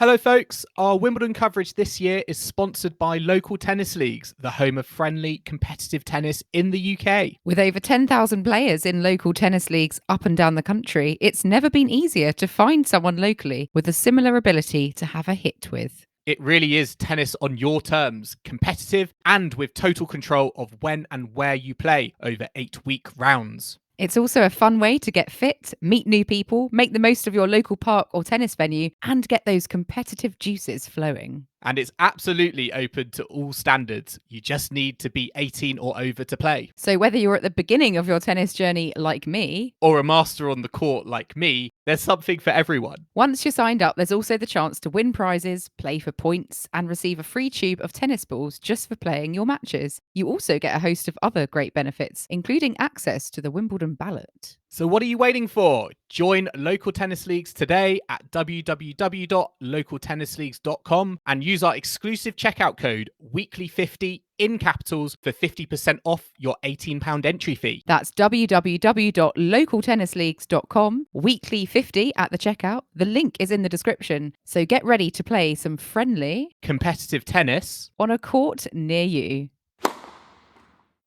Hello, folks. Our Wimbledon coverage this year is sponsored by Local Tennis Leagues, the home of friendly, competitive tennis in the UK. With over 10,000 players in local tennis leagues up and down the country, it's never been easier to find someone locally with a similar ability to have a hit with. It really is tennis on your terms, competitive and with total control of when and where you play over 8-week rounds. It's also a fun way to get fit, meet new people, make the most of your local park or tennis venue, and get those competitive juices flowing. And it's absolutely open to all standards. You just need to be 18 or over to play. So whether you're at the beginning of your tennis journey like me, or a master on the court like me, there's something for everyone. Once you're signed up, there's also the chance to win prizes, play for points, and receive a free tube of tennis balls just for playing your matches. You also get a host of other great benefits, including access to the Wimbledon Ballot. So what are you waiting for? Join local tennis leagues today at www.localtennisleagues.com and use our exclusive checkout code weekly50 in capitals for 50% off your £18 entry fee. That's www.localtennisleagues.com, weekly50 at the checkout. The link is in the description. So get ready to play some friendly, competitive tennis on a court near you.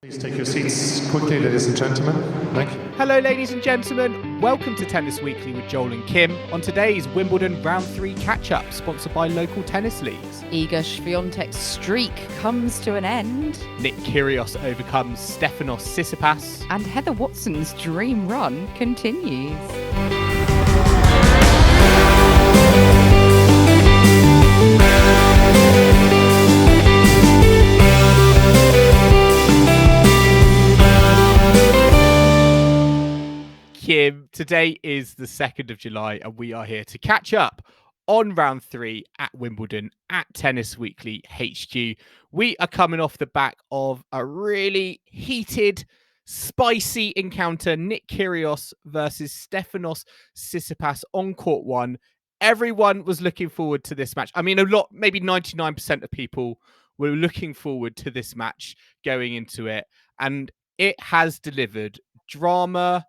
Please take your seats quickly, ladies and gentlemen. Thank you. Hello, ladies and gentlemen. Welcome to Tennis Weekly with Joel and Kim. On today's Wimbledon Round 3 catch-up, sponsored by Local Tennis Leagues. Iga Swiatek's streak comes to an end. Nick Kyrgios overcomes Stefanos Tsitsipas. And Heather Watson's dream run continues. Kim, today is the 2nd of July and we are here to catch up on round 3 at Wimbledon at Tennis Weekly HQ. We are coming off the back of a really heated, spicy encounter. Nick Kyrgios versus Stefanos Tsitsipas on court 1. Everyone was looking forward to this match. I mean, maybe 99% of people were looking forward to this match going into it. And it has delivered drama.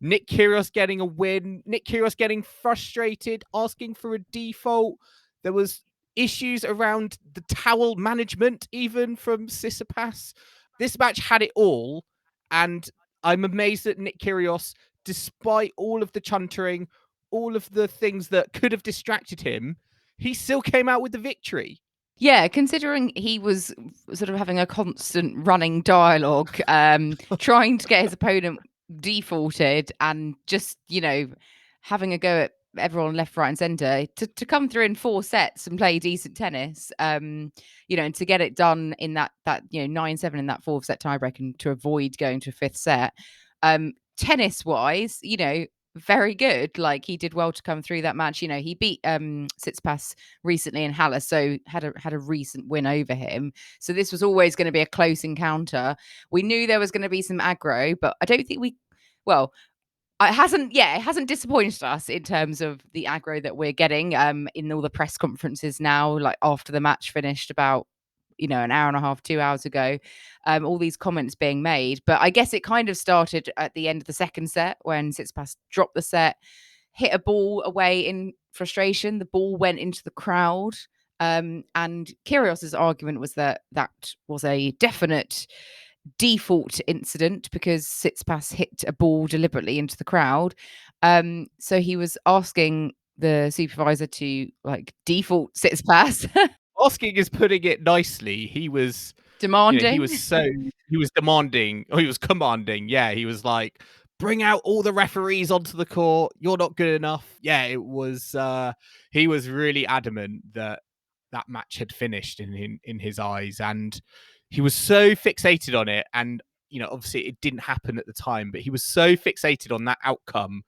Nick Kyrgios getting a win. Nick Kyrgios getting frustrated, asking for a default. There was issues around the towel management, even from Tsitsipas. This match had it all, and I'm amazed that Nick Kyrgios, despite all of the chuntering, all of the things that could have distracted him, he still came out with the victory. Yeah, considering he was sort of having a constant running dialogue, trying to get his opponent defaulted and just, having a go at everyone left, right and centre to come through in 4 sets and play decent tennis, and to get it done in that 9-7 in that 4th set tiebreak and to avoid going to a 5th set. Tennis wise, very good. Like, he did well to come through that match. He beat Tsitsipas recently in Halle, so had a recent win over him. So this was always going to be a close encounter. We knew there was going to be some aggro, but I don't think it hasn't disappointed us in terms of the aggro that we're getting in all the press conferences now, like after the match finished about an hour and a half, 2 hours ago, all these comments being made. But I guess it kind of started at the end of the 2nd set when Tsitsipas dropped the set, hit a ball away in frustration. The ball went into the crowd. And Kyrgios's argument was that was a definite default incident because Tsitsipas hit a ball deliberately into the crowd. So he was asking the supervisor to default Tsitsipas. Asking is putting it nicely. He was demanding. He was demanding, or he was commanding. Yeah, he was like, bring out all the referees onto the court. You're not good enough. Yeah, it was. He was really adamant that match had finished in his eyes, and he was so fixated on it. And obviously it didn't happen at the time, but he was so fixated on that outcome.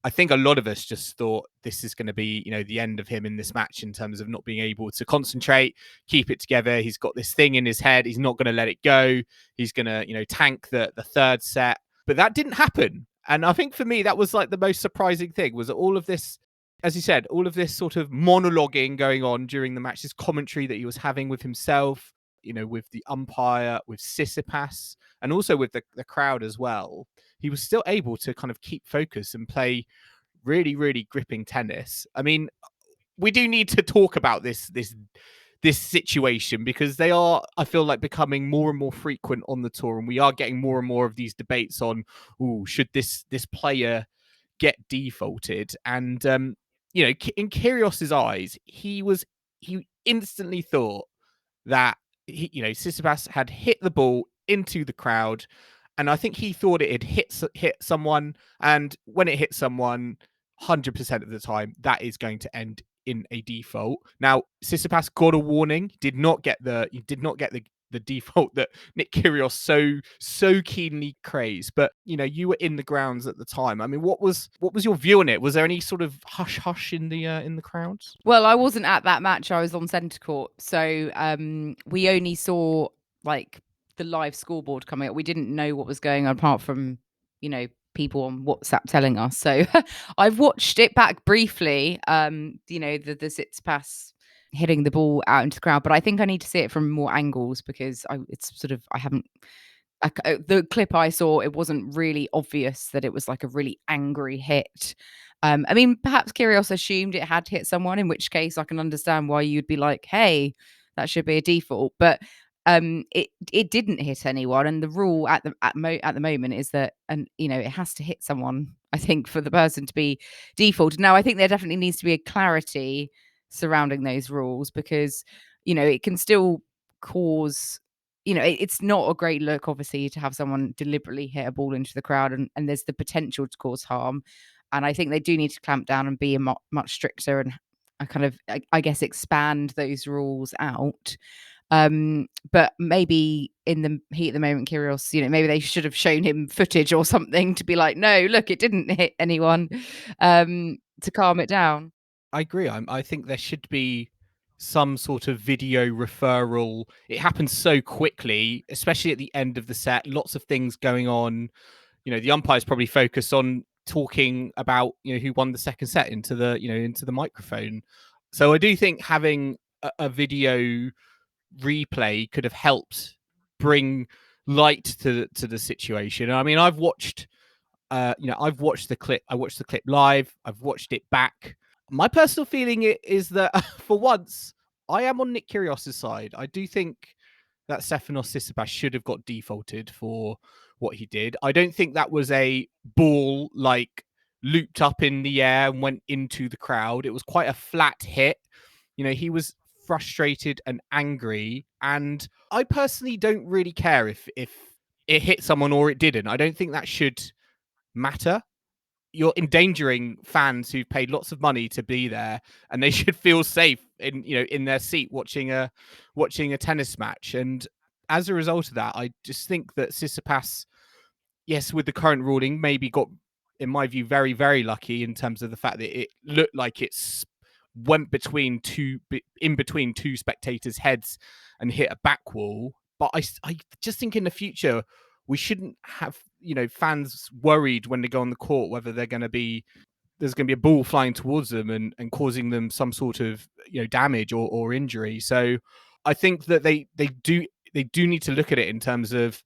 I think a lot of us just thought this is going to be, the end of him in this match in terms of not being able to concentrate, keep it together. He's got this thing in his head. He's not going to let it go. He's going to, tank the 3rd set. But that didn't happen. And I think for me, that was the most surprising thing, was all of this, as you said, all of this sort of monologuing going on during the match, this commentary that he was having with himself, with the umpire, with Tsitsipas, and also with the crowd as well. He was still able to kind of keep focus and play really, really gripping tennis. I mean, we do need to talk about this situation, because they are, I feel like, becoming more and more frequent on the tour, and we are getting more and more of these debates on, should this player get defaulted? And in Kyrgios's eyes, he instantly thought that Tsitsipas had hit the ball into the crowd, and I think he thought it had hit someone, and when it hits someone, 100% of the time that is going to end in a default. Now, Tsitsipas got a warning, did not get the default that Nick Kyrgios so keenly crazed. But you were in the grounds at the time. I mean, what was your view on it? Was there any sort of hush in the crowds? Well, I wasn't at that match. I was on centre court, so we only saw like the live scoreboard coming up. We didn't know what was going on apart from people on WhatsApp telling us. So I've watched it back briefly. The Tsitsipas hitting the ball out into the crowd, but I think I need to see it from more angles, because the clip I saw, it wasn't really obvious that it was like a really angry hit. I mean, perhaps Kyrgios assumed it had hit someone, in which case I can understand why you'd be like, hey, that should be a default. But it didn't hit anyone, and the rule at the moment is that, and it has to hit someone, I think, for the person to be defaulted. Now, I think there definitely needs to be a clarity surrounding those rules, because it can still cause, it's not a great look, obviously, to have someone deliberately hit a ball into the crowd, and there's the potential to cause harm. And I think they do need to clamp down and be much stricter, and I guess expand those rules out. But maybe in the heat of the moment, Kyrgios, maybe they should have shown him footage or something to be like, no, look, it didn't hit anyone, to calm it down. I agree. I think there should be some sort of video referral. It happens so quickly, especially at the end of the set. Lots of things going on. The umpires probably focus on talking about who won the second set into the microphone. So I do think having a video replay could have helped bring light to the situation. I mean, I've watched the clip. I watched the clip live. I've watched it back. My personal feeling is that for once, I am on Nick Kyrgios' side. I do think that Stefanos Tsitsipas should have got defaulted for what he did. I don't think that was a ball like looped up in the air and went into the crowd. It was quite a flat hit. He was frustrated and angry, and I personally don't really care if it hit someone or it didn't. I don't think that should matter. You're endangering fans who've paid lots of money to be there, and they should feel safe in their seat watching a tennis match. And as a result of that, I just think that Tsitsipas, yes, with the current ruling, maybe got, in my view, very, very lucky in terms of the fact that it looked like it's went in between two spectators' heads and hit a back wall. But I just think in the future we shouldn't have fans worried when they go on the court whether there's going to be a ball flying towards them and causing them some sort of damage or injury. So I think that they do need to look at it in terms of,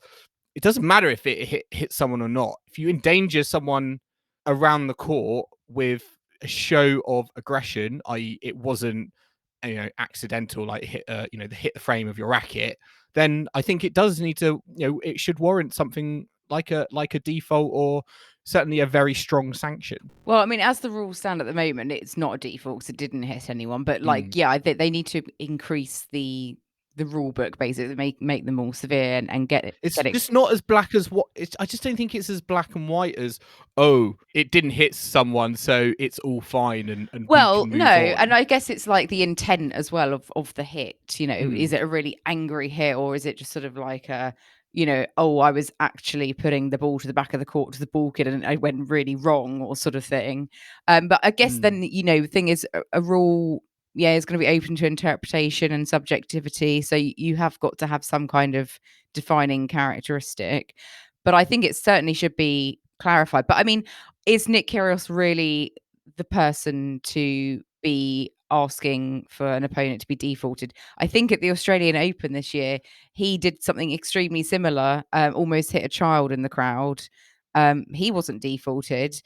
it doesn't matter if it hits someone or not. If you endanger someone around the court with a show of aggression, i.e. it wasn't accidental, like hit the frame of your racket, then I think it does need to, it should warrant something like a default, or certainly a very strong sanction. Well, I mean, as the rules stand at the moment, it's not a default because it didn't hit anyone. But I think they need to increase the rule book, basically make them more severe and get it. It's just not as black as what I just don't think it's as black and white as, it didn't hit someone, so it's all fine and well, we can no, move on. and I guess it's like the intent as well of the hit. Is it a really angry hit, or is it just sort of like a, I was actually putting the ball to the back of the court to the ball kid and I went really wrong, or sort of thing. But I guess then, the thing is, a rule, is going to be open to interpretation and subjectivity. So you have got to have some kind of defining characteristic. But I think it certainly should be clarified. But I mean, is Nick Kyrgios really the person to be asking for an opponent to be defaulted? I think at the Australian Open this year, he did something extremely similar, almost hit a child in the crowd. He wasn't defaulted.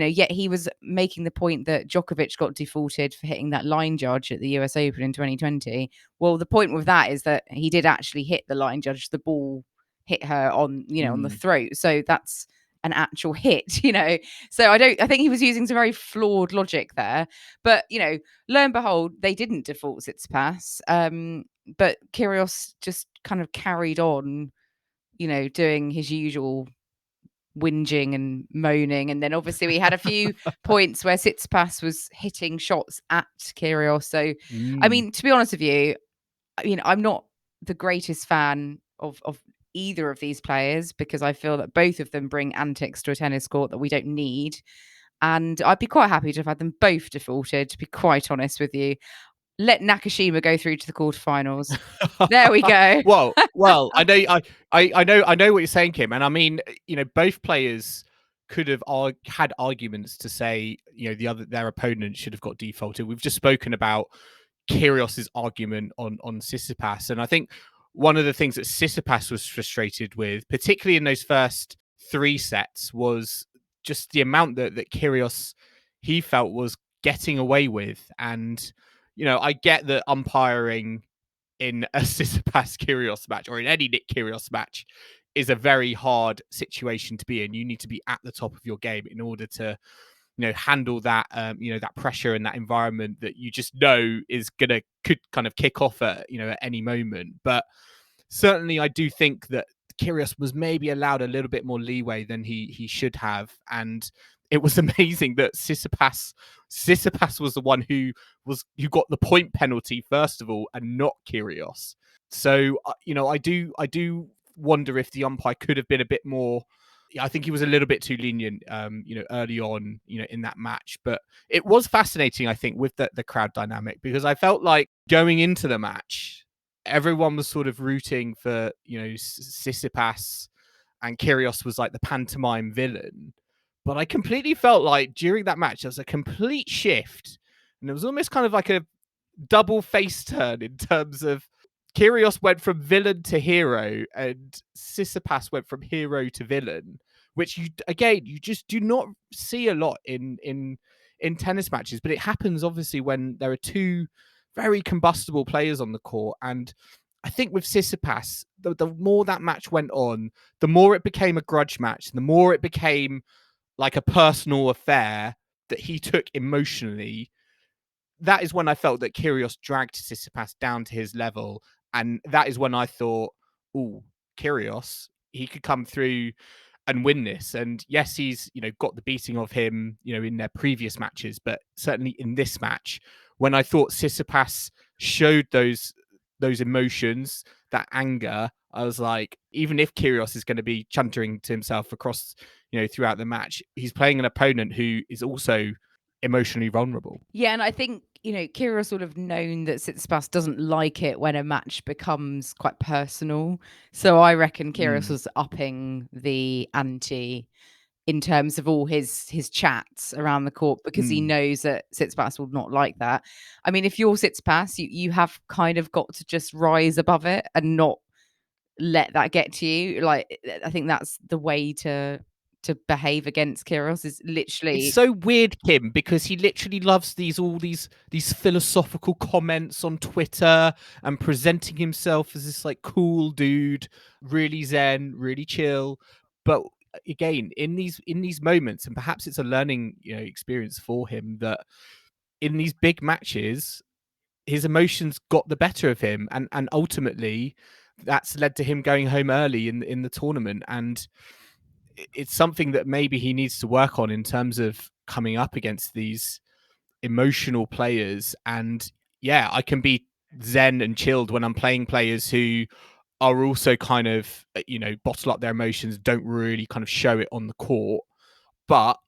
yet he was making the point that Djokovic got defaulted for hitting that line judge at the US Open in 2020. Well, the point with that is that he did actually hit the line judge. The ball hit her on, on the throat. So that's an actual hit, So I think he was using some very flawed logic there. But, lo and behold, they didn't default Tsitsipas. But Kyrgios just kind of carried on, doing his usual whinging and moaning. And then obviously we had a few points where Tsitsipas was hitting shots at Kyrgios. So, I mean, to be honest with you, I'm not the greatest fan of either of these players, because I feel that both of them bring antics to a tennis court that we don't need. And I'd be quite happy to have had them both defaulted, to be quite honest with you. Let Nakashima go through to the quarterfinals. There we go. well, I know what you're saying, Kim. And I mean, both players could have had arguments to say, their opponent should have got defaulted. We've just spoken about Kyrgios's argument on Tsitsipas, and I think one of the things that Tsitsipas was frustrated with, particularly in those first 3 sets, was just the amount that Kyrgios, he felt, was getting away with. And I get that umpiring in a Tsitsipas Kyrgios match, or in any Nick Kyrgios match, is a very hard situation to be in. You need to be at the top of your game in order to handle that, that pressure and that environment that you just know could kind of kick off at any moment. But certainly I do think that Kyrgios was maybe allowed a little bit more leeway than he should have. And it was amazing that Tsitsipas was the one who got the point penalty first of all, and not Kyrgios. So I do wonder if the umpire could have been a bit more. I think he was a little bit too lenient, early on, in that match. But it was fascinating, I think, with the crowd dynamic, because I felt like going into the match, everyone was sort of rooting for, Tsitsipas, and Kyrgios was like the pantomime villain. But I completely felt like during that match, there was a complete shift. And it was almost kind of like a double face turn in terms of Kyrgios went from villain to hero, and Tsitsipas went from hero to villain, which you just do not see a lot in tennis matches. But it happens obviously when there are 2 very combustible players on the court. And I think with Tsitsipas, the more that match went on, the more it became a grudge match, the more it became like a personal affair that he took emotionally. That is when I felt that Kyrgios dragged Tsitsipas down to his level. And that is when I thought, Kyrgios, he could come through and win this. And yes, he's, got the beating of him, in their previous matches, but certainly in this match, when I thought Tsitsipas showed those emotions, that anger, I was like, even if Kyrgios is going to be chuntering to himself across, throughout the match, he's playing an opponent who is also emotionally vulnerable. Yeah, and I think, Kyrgios sort of known that Tsitsipas doesn't like it when a match becomes quite personal. So I reckon Kyrgios was upping the ante in terms of all his chats around the court, because he knows that Tsitsipas will not like that. I mean, if you're Tsitsipas, you have kind of got to just rise above it and not let that get to you. Like, I think that's the way to behave against Kyrgios, is literally. It's so weird, Kim, because he literally loves all these philosophical comments on Twitter and presenting himself as this like cool dude, really zen, really chill. But again, in these moments, and perhaps it's a learning experience for him, that in these big matches, his emotions got the better of him, and ultimately that's led to him going home early in the tournament. And it's something that maybe he needs to work on in terms of coming up against these emotional players. And yeah, I can be zen and chilled when I'm playing players who are also kind of, bottle up their emotions, don't really kind of show it on the court. But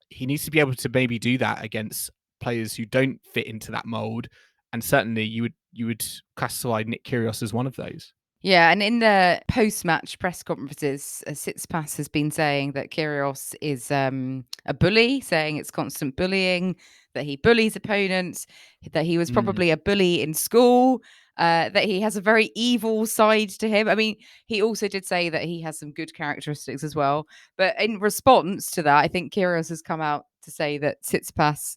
he needs to be able to maybe do that against players who don't fit into that mold. And certainly you would classify Nick Kyrgios as one of those. Yeah, and in the post-match press conferences, Tsitsipas has been saying that Kyrgios is a bully, saying it's constant bullying, that he bullies opponents, that he was probably a bully in school. that he has a very evil side to him. I mean, he also did say that he has some good characteristics as well. But in response to that, I think Kyrgios has come out to say that Tsitsipas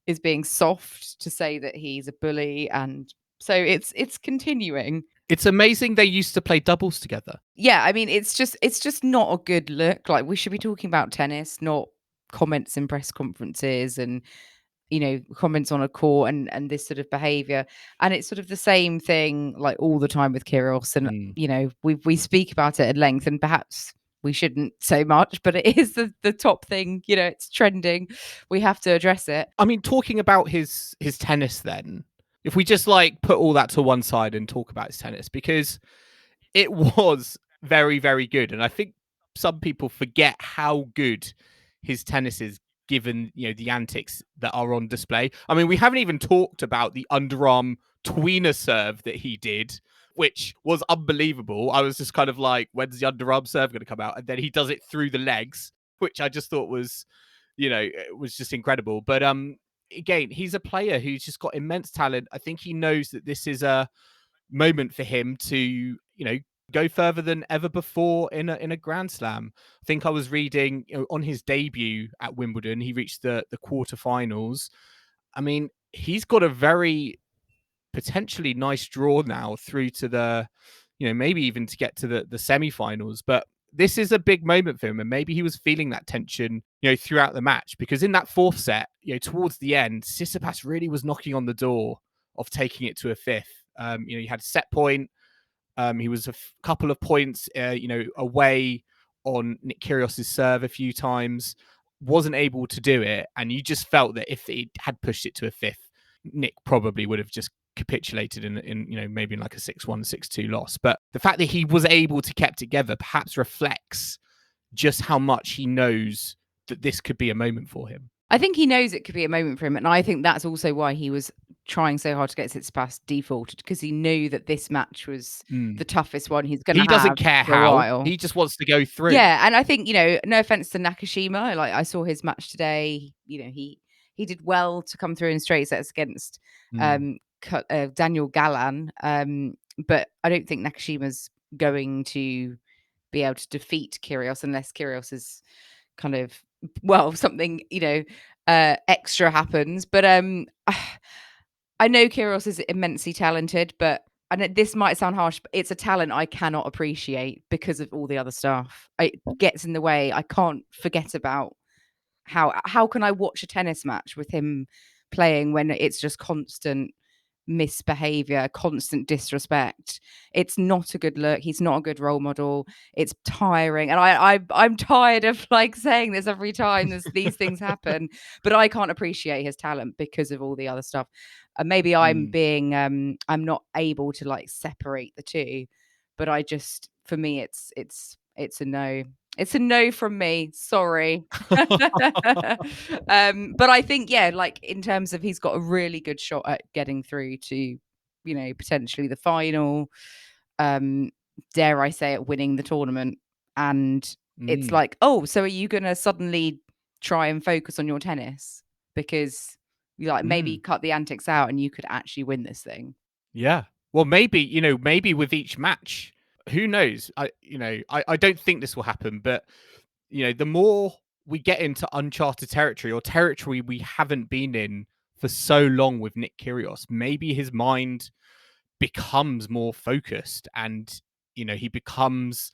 is being soft, to say that he's a bully, and so it's continuing. It's amazing they used to play doubles together. Yeah, I mean, it's just not a good look. Like, we should be talking about tennis, not comments in press conferences and, you know, comments on a court and this sort of behavior. And it's sort of the same thing like all the time with Kyrgios. And you know, we speak about it at length, and perhaps we shouldn't so much, but it is the top thing. You know, it's trending. We have to address it. I mean, talking about his tennis then, if we just like put all that to one side and talk about his tennis, because it was very, very good. And I think some people forget how good his tennis is, given, you know, the antics that are on display. I mean, we haven't even talked about the underarm tweener serve that he did, which was unbelievable. I was just kind of like, when's the underarm serve going to come out? And then he does it through the legs, which I just thought was, you know, it was just incredible. But again, he's a player who's just got immense talent. I think he knows that this is a moment for him to, you know, go further than ever before in a Grand Slam. I think I was reading, you know, on his debut at Wimbledon, he reached the quarterfinals. I mean, he's got a very potentially nice draw now through to the, you know, maybe even to get to the semifinals. But this is a big moment for him, and maybe he was feeling that tension, you know, throughout the match, because in that fourth set, you know, towards the end, Tsitsipas really was knocking on the door of taking it to a fifth. You know, he had a set point. He was a couple of points, you know, away on Nick Kyrgios' serve a few times, wasn't able to do it. And you just felt that if he had pushed it to a fifth, Nick probably would have just capitulated in you know, maybe in like a 6-1, 6-2 loss. But the fact that he was able to keep together perhaps reflects just how much he knows that this could be a moment for him. I think he knows it could be a moment for him, and I think that's also why he was trying so hard to get Tsitsipas defaulted, because he knew that this match was the toughest one he's going to have. He doesn't care for a how. while. He just wants to go through. Yeah, and I think, you know, no offense to Nakashima, like I saw his match today. You know, he did well to come through in straight sets against Daniel Galan, but I don't think Nakashima's going to be able to defeat Kyrgios unless Kyrgios is kind of, well, something, you know, extra happens. But I know Kyrgios is immensely talented, but and this might sound harsh, but it's a talent I cannot appreciate because of all the other stuff. It gets in the way. I can't forget about how can I watch a tennis match with him playing when it's just constant misbehavior, constant disrespect. It's not a good look. He's not a good role model. It's tiring, and I'm tired of like saying this every time these things happen. But I can't appreciate his talent because of all the other stuff. Maybe I'm being I'm not able to like separate the two, but I just, for me, it's a no. It's a no from me. Sorry. But I think, yeah, like in terms of, he's got a really good shot at getting through to, you know, potentially the final. Dare I say it, winning the tournament. And it's like, oh, so are you going to suddenly try and focus on your tennis? Because you like maybe cut the antics out and you could actually win this thing. Yeah. Well, maybe, you know, maybe with each match, who knows? I don't think this will happen, but, you know, the more we get into uncharted territory, or territory we haven't been in for so long with Nick Kyrgios, maybe his mind becomes more focused, and, you know, it becomes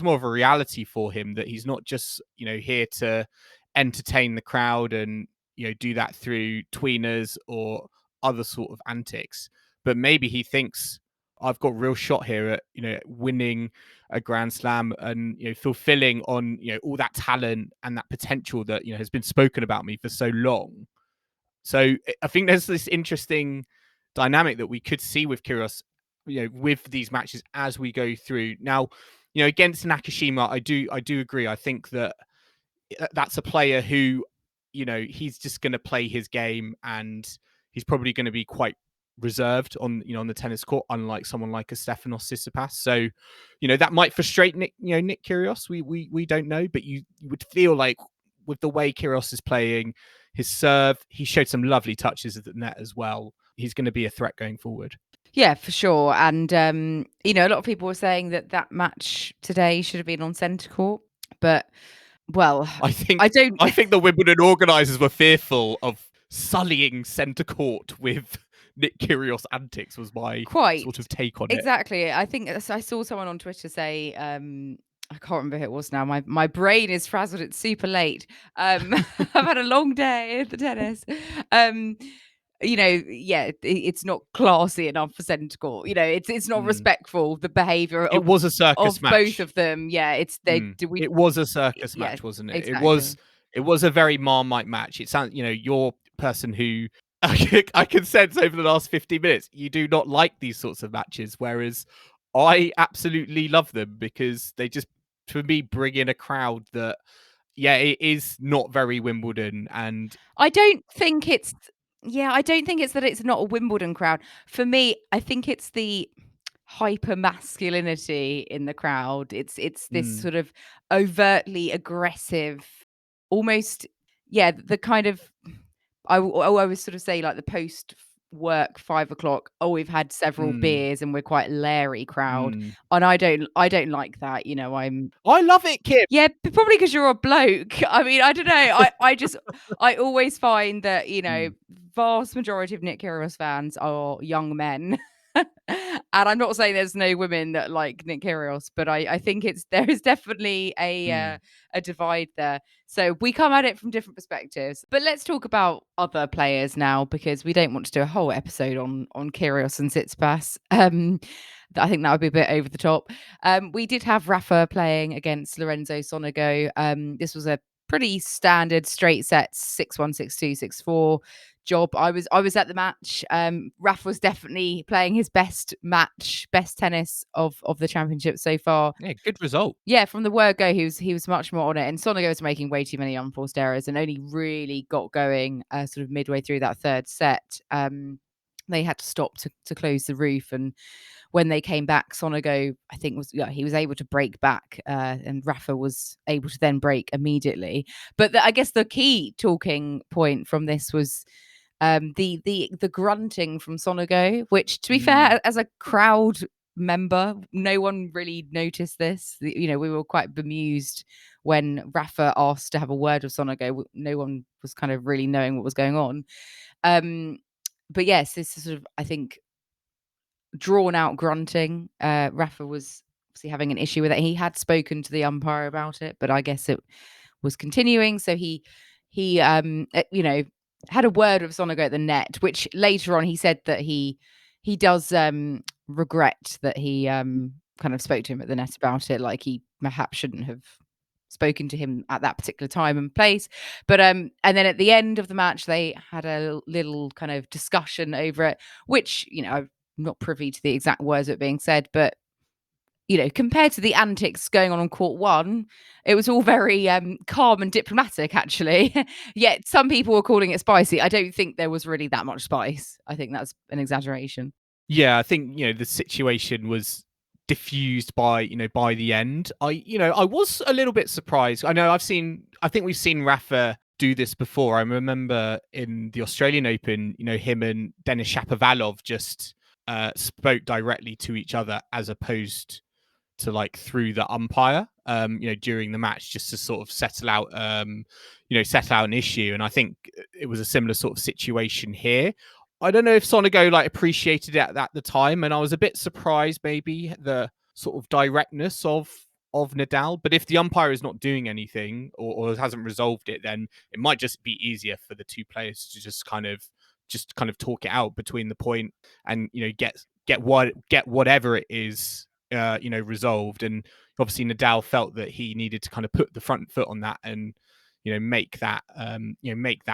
more of a reality for him that he's not just, you know, here to entertain the crowd and, you know, do that through tweeners or other sort of antics. But maybe he thinks, I've got a real shot here at, you know, winning a Grand Slam and, you know, fulfilling on, you know, all that talent and that potential that, you know, has been spoken about me for so long. So I think there's this interesting dynamic that we could see with Kyrgios, you know, with these matches as we go through. Now, you know, against Nakashima, I do agree. I think that that's a player who, you know, he's just going to play his game, and he's probably going to be quite reserved on, you know, on the tennis court, unlike someone like a Stefanos Tsitsipas. So, you know, that might frustrate Nick Kyrgios. We don't know, but you would feel like with the way Kyrgios is playing, his serve, he showed some lovely touches at the net as well. He's going to be a threat going forward. Yeah, for sure. And, a lot of people were saying that match today should have been on centre court. But, well, I think I don't. the Wimbledon organisers were fearful of sullying centre court with Nick Kyrgios antics. Was my Quite. sort of take on it. Exactly. I think I saw someone on Twitter say, I can't remember who it was now. My brain is frazzled. It's super late. I've had a long day at the tennis. It's not classy enough for centre court. It's not respectful, the behaviour It was a circus of match. both of them. Yeah, it was a circus match, wasn't it? Exactly. It was a very Marmite match. It sounds, you're a person who I can sense over the last 50 minutes, you do not like these sorts of matches, whereas I absolutely love them because they just, for me, bring in a crowd that, it is not very Wimbledon. And I don't think it's that it's not a Wimbledon crowd. For me, I think it's the hyper masculinity in the crowd. It's this sort of overtly aggressive, almost, the kind of, I would sort of say, like, the post work 5 o'clock, we've had several beers and we're quite Larry crowd. And I don't like that. I love it, Kim. Yeah, probably because you're a bloke. I mean, I don't know. I always find that, vast majority of Nick Kyrgios fans are young men. And I'm not saying there's no women that like Nick Kyrgios, but I think there is definitely a divide there. So we come at it from different perspectives. But let's talk about other players now, because we don't want to do a whole episode on Kyrgios and Tsitsipas. I think that would be a bit over the top. We did have Rafa playing against Lorenzo Sonego. This was a pretty standard straight sets, 6-1, 6-2, 6-4 job. I was at the match. Rafa was definitely playing his best tennis of the championship so far. Yeah, good result. Yeah, from the word go, he was much more on it. And Sonego was making way too many unforced errors and only really got going sort of midway through that third set. They had to stop to close the roof, and when they came back, Sonego, I think, he was able to break back, and Rafa was able to then break immediately. But I guess the key talking point from this was the grunting from Sonego, which, to be fair, as a crowd member, no one really noticed this. We were quite bemused when Rafa asked to have a word with Sonego. No one was kind of really knowing what was going on. But yes, this is sort of, I think, drawn out grunting. Rafa was obviously having an issue with it. He had spoken to the umpire about it, but I guess it was continuing. So he had a word with Sonego at the net, which later on he said that he does regret that he kind of spoke to him at the net about it. Like, he perhaps shouldn't have spoken to him at that particular time and place. But and then at the end of the match, they had a little kind of discussion over it, which, I'm not privy to the exact words that were being said, but compared to the antics going on court one, it was all very calm and diplomatic, actually. Yet some people were calling it spicy. I don't think there was really that much spice. I think that's an exaggeration. Yeah, I think, the situation was diffused by the end. I was a little bit surprised. I think we've seen Rafa do this before. I remember in the Australian Open, him and Denis Shapovalov just spoke directly to each other, as opposed to like through the umpire, during the match, just to sort of settle out an issue. And I think it was a similar sort of situation here. I don't know if Sonego appreciated it at the time, and I was a bit surprised, maybe, the sort of directness of Nadal. But if the umpire is not doing anything or hasn't resolved it, then it might just be easier for the two players to just kind of talk it out between the point, and get whatever it is resolved. And obviously Nadal felt that he needed to kind of put the front foot on that and make that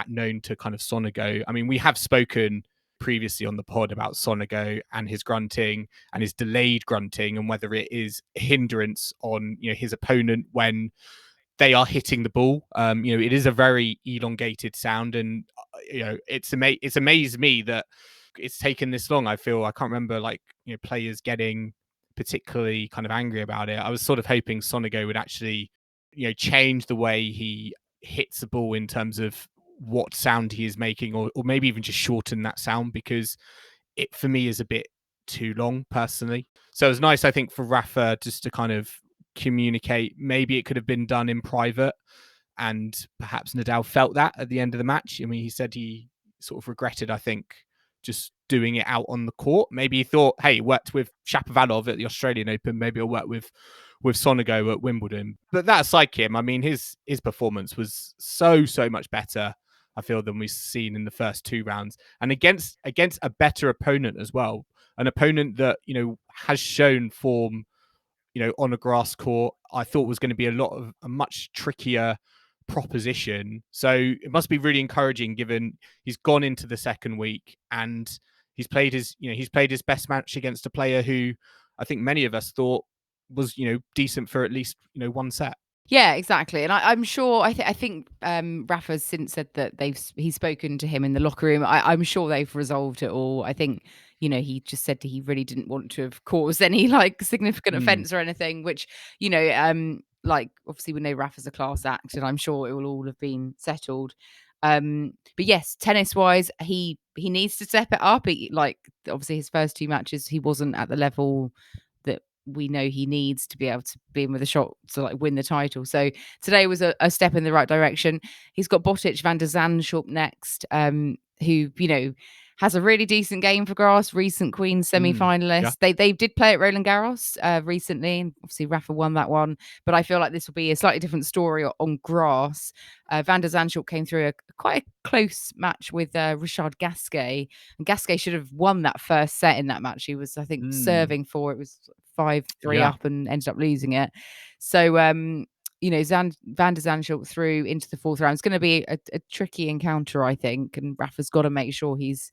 known to kind of Sonego. I mean, we have spoken previously on the pod about Sonego and his grunting and his delayed grunting, and whether it is a hindrance on his opponent when they are hitting the ball. It is a very elongated sound, and it's amazed me that it's taken this long. I can't remember players getting particularly kind of angry about it. I was sort of hoping Sonego would actually change the way he hits the ball in terms of what sound he is making, or maybe even just shorten that sound, because it, for me, is a bit too long personally. So it was nice, I think, for Rafa just to kind of communicate. Maybe it could have been done in private, and perhaps Nadal felt that at the end of the match. I mean, he said he sort of regretted, I think, just doing it out on the court. Maybe he thought, hey, worked with Shapovalov at the Australian Open, maybe I'll work with Sonego at Wimbledon. But that's like him. I mean, his performance was so much better, I feel, than we've seen in the first 2 rounds, and against a better opponent as well, an opponent that, you know, has shown form, you know, on a grass court. I thought was going to be a much trickier proposition. So it must be really encouraging, given he's gone into the second week and he's played his best match against a player who I think many of us thought was, you know, decent for at least, you know, one set. Yeah, exactly. And I'm sure, I think Rafa's since said that he's spoken to him in the locker room. I'm sure they've resolved it all. I think, you know, he just said he really didn't want to have caused any like significant offence or anything, which, you know, like obviously we know Rafa's a class act and I'm sure it will all have been settled. But yes, tennis wise, he needs to step it up. Like obviously his first 2 matches, he wasn't at the level that we know he needs to be able to be in with a shot to like win the title. So today was a step in the right direction. He's got Botic van der Zandschulp next, who, you know, has a really decent game for grass, recent Queen's semi-finalist. Yeah. They did play at Roland Garros recently, and obviously Rafa won that one, but I feel like this will be a slightly different story on grass. Van der Zandschulp came through quite a close match with Richard Gasquet, and Gasquet should have won that first set in that match. He was, I think, serving for it was 5-3 up and ended up losing it. So you know, Van der Zandschulp through into the 4th round. It's going to be a tricky encounter, I think, and Rafa's got to make sure he's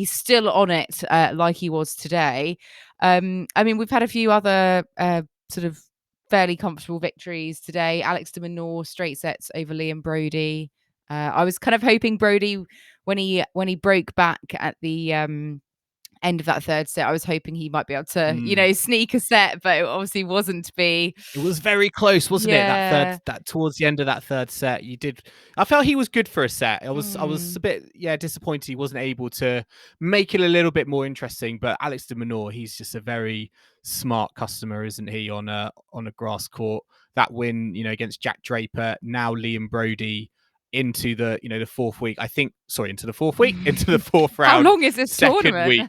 still on it like he was today. I mean, we've had a few other sort of fairly comfortable victories today. Alex de Minaur straight sets over Liam Brody. I was kind of hoping Brody, when he broke back at the end of that 3rd set, I was hoping he might be able to, you know, sneak a set, but it obviously wasn't to be. It was very close, wasn't it? That towards the end of that 3rd set, I felt he was good for a set. I was a bit disappointed he wasn't able to make it a little bit more interesting. But Alex de Minaur, he's just a very smart customer, isn't he? On a grass court, that win, you know, against Jack Draper, now Liam Brody, into the, you know, the 4th week, I think, into the 4th round. How long is this tournament? Week.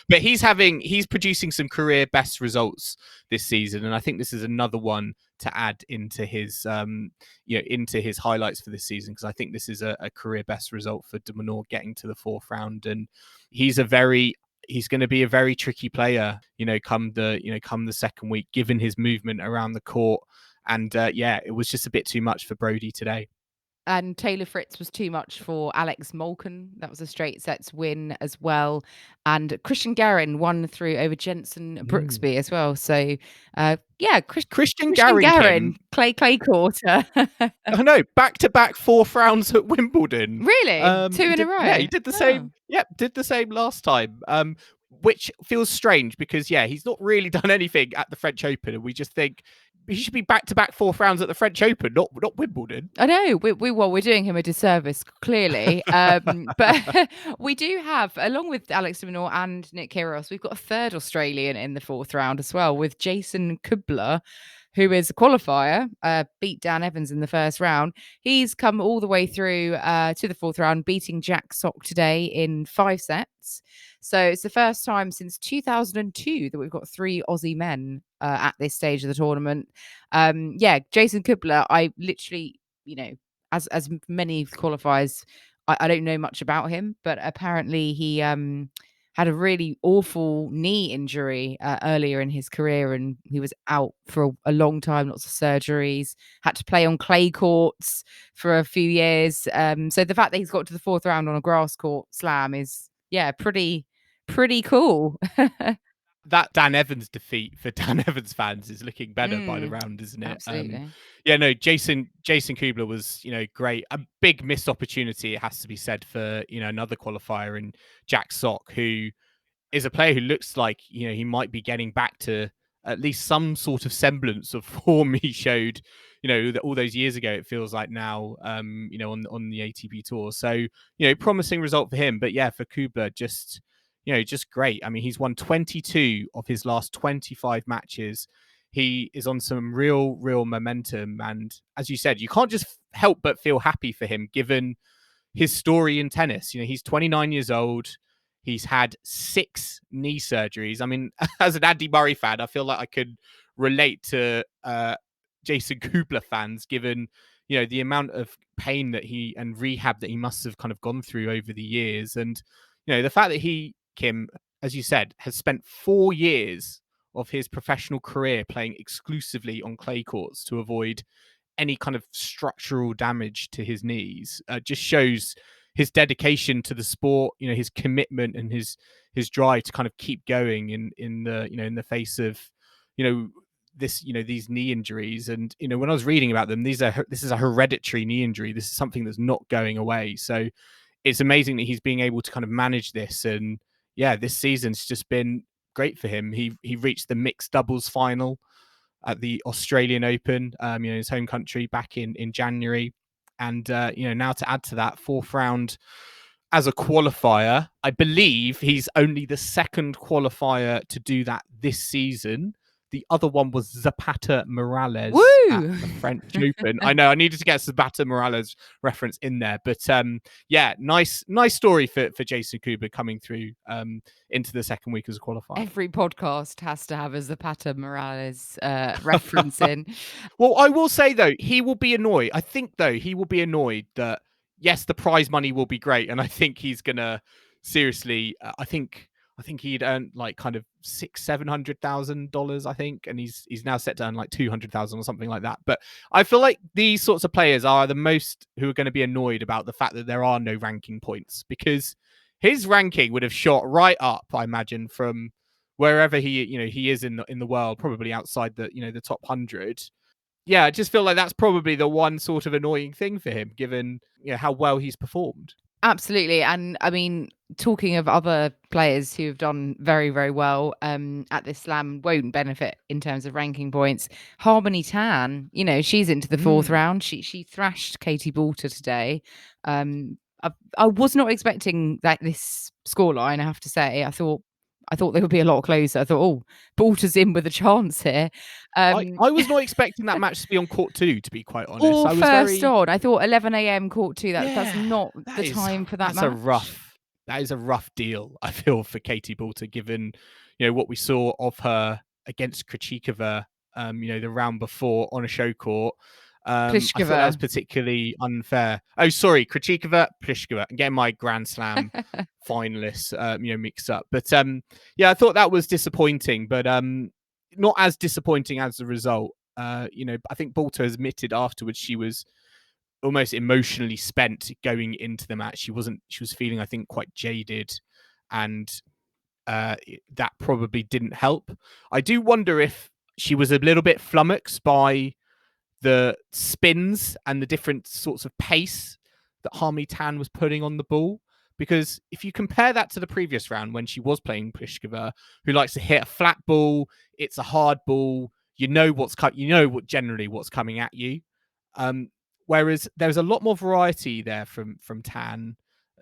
But he's producing some career best results this season, and I think this is another one to add into his into his highlights for this season, because I think this is a career best result for de Minaur, getting to the 4th round, and he's going to be a very tricky player, you know, come the 2nd week, given his movement around the court. And it was just a bit too much for Brody today. And Taylor Fritz was too much for Alex Molken. That was a straight sets win as well. And Christian Garin won through over Jensen Brooksby as well. So, Christian Garin, clay court. I know, back-to-back 4th rounds at Wimbledon. Really? 2 in a row? Yeah, he did the same. Yep, did the same last time. Which feels strange because, he's not really done anything at the French Open, and we just think he should be back-to-back 4th rounds at the French Open, not Wimbledon. I know. We're doing him a disservice, clearly. But we do have, along with Alex de Minaur and Nick Kyrgios, we've got a 3rd Australian in the 4th round as well, with Jason Kubler, who is a qualifier, beat Dan Evans in the 1st round. He's come all the way through to the 4th round, beating Jack Sock today in 5 sets. So it's the first time since 2002 that we've got 3 Aussie men at this stage of the tournament. Jason Kubler, I literally, you know, as many qualifiers, I don't know much about him, but apparently he had a really awful knee injury earlier in his career, and he was out for a long time, lots of surgeries, had to play on clay courts for a few years. So the fact that he's got to the 4th round on a grass court slam is, pretty cool. That Dan Evans defeat for Dan Evans fans is looking better by the round, isn't it? Absolutely. Jason Kubler was, you know, great. A big missed opportunity, it has to be said, for, you know, another qualifier in Jack Sock, who is a player who looks like, you know, he might be getting back to at least some sort of semblance of form he showed, you know, all those years ago, it feels like now, you know, on the ATP tour. So, you know, promising result for him. But for Kubler, just, just great. I mean, he's won 22 of his last 25 matches. He is on some real momentum. And as you said, you can't just help but feel happy for him, given his story in tennis. He's 29 years old. He's had 6 knee surgeries. I mean, as an Andy Murray fan, I feel like I could relate to Jason Kubler fans, given the amount of pain that he and rehab that he must have kind of gone through over the years. And the fact that Kim, as you said, has spent 4 years of his professional career playing exclusively on clay courts to avoid any kind of structural damage to his knees, just shows his dedication to the sport, his commitment and his drive to kind of keep going in the face of these knee injuries. And when I was reading about them, this is a hereditary knee injury. This is something that's not going away. So it's amazing that he's being able to kind of manage this. And this season's just been great for him. He reached the mixed doubles final at the Australian Open, his home country, back in January. And now to add to that, 4th round as a qualifier. I believe he's only the second qualifier to do that this season. The other one was Zapata Morales at the French Open. I know I needed to get Zapata Morales reference in there, but nice story for Jason Kubler coming through into the second week as a qualifier. Every podcast has to have a Zapata Morales reference in. Well, I will say though, he will be annoyed. I think though he will be annoyed that yes, the prize money will be great, and I think he's gonna seriously. I think he'd earned like kind of $600,000-700,000, I think, and he's now set to earn like 200,000 or something like that. But I feel like these sorts of players are the most who are going to be annoyed about the fact that there are no ranking points, because his ranking would have shot right up, I imagine, from wherever he is in the world, probably outside the the top 100. Yeah, I just feel like that's probably the one sort of annoying thing for him, given how well he's performed. Absolutely. And I mean, talking of other players who have done very, very well at this slam, won't benefit in terms of ranking points. Harmony Tan, she's into the 4th round. She thrashed Katie Boulter today. I was not expecting this scoreline, I have to say. I thought they would be a lot closer. I thought, Boulter's in with a chance here. I was not expecting that match to be on court 2, to be quite honest. Or I was first on. I thought 11 a.m. court 2. That's not the time for that match. That is a rough deal, I feel, for Katie Boulter, given what we saw of her against Krejcikova, the round before on a show court. I thought that was particularly unfair. Oh, sorry, Krejcikova, Pliskova. I'm getting my Grand Slam finalists, mixed up. But I thought that was disappointing, but not as disappointing as the result. I think Boulter admitted afterwards she was almost emotionally spent going into the match. She was feeling, I think, quite jaded, and that probably didn't help. I do wonder if she was a little bit flummoxed by the spins and the different sorts of pace that Harmony Tan was putting on the ball. Because if you compare that to the previous round when she was playing Pliskova, who likes to hit a flat ball, it's a hard ball, generally what's coming at you. Whereas there's a lot more variety there from Tan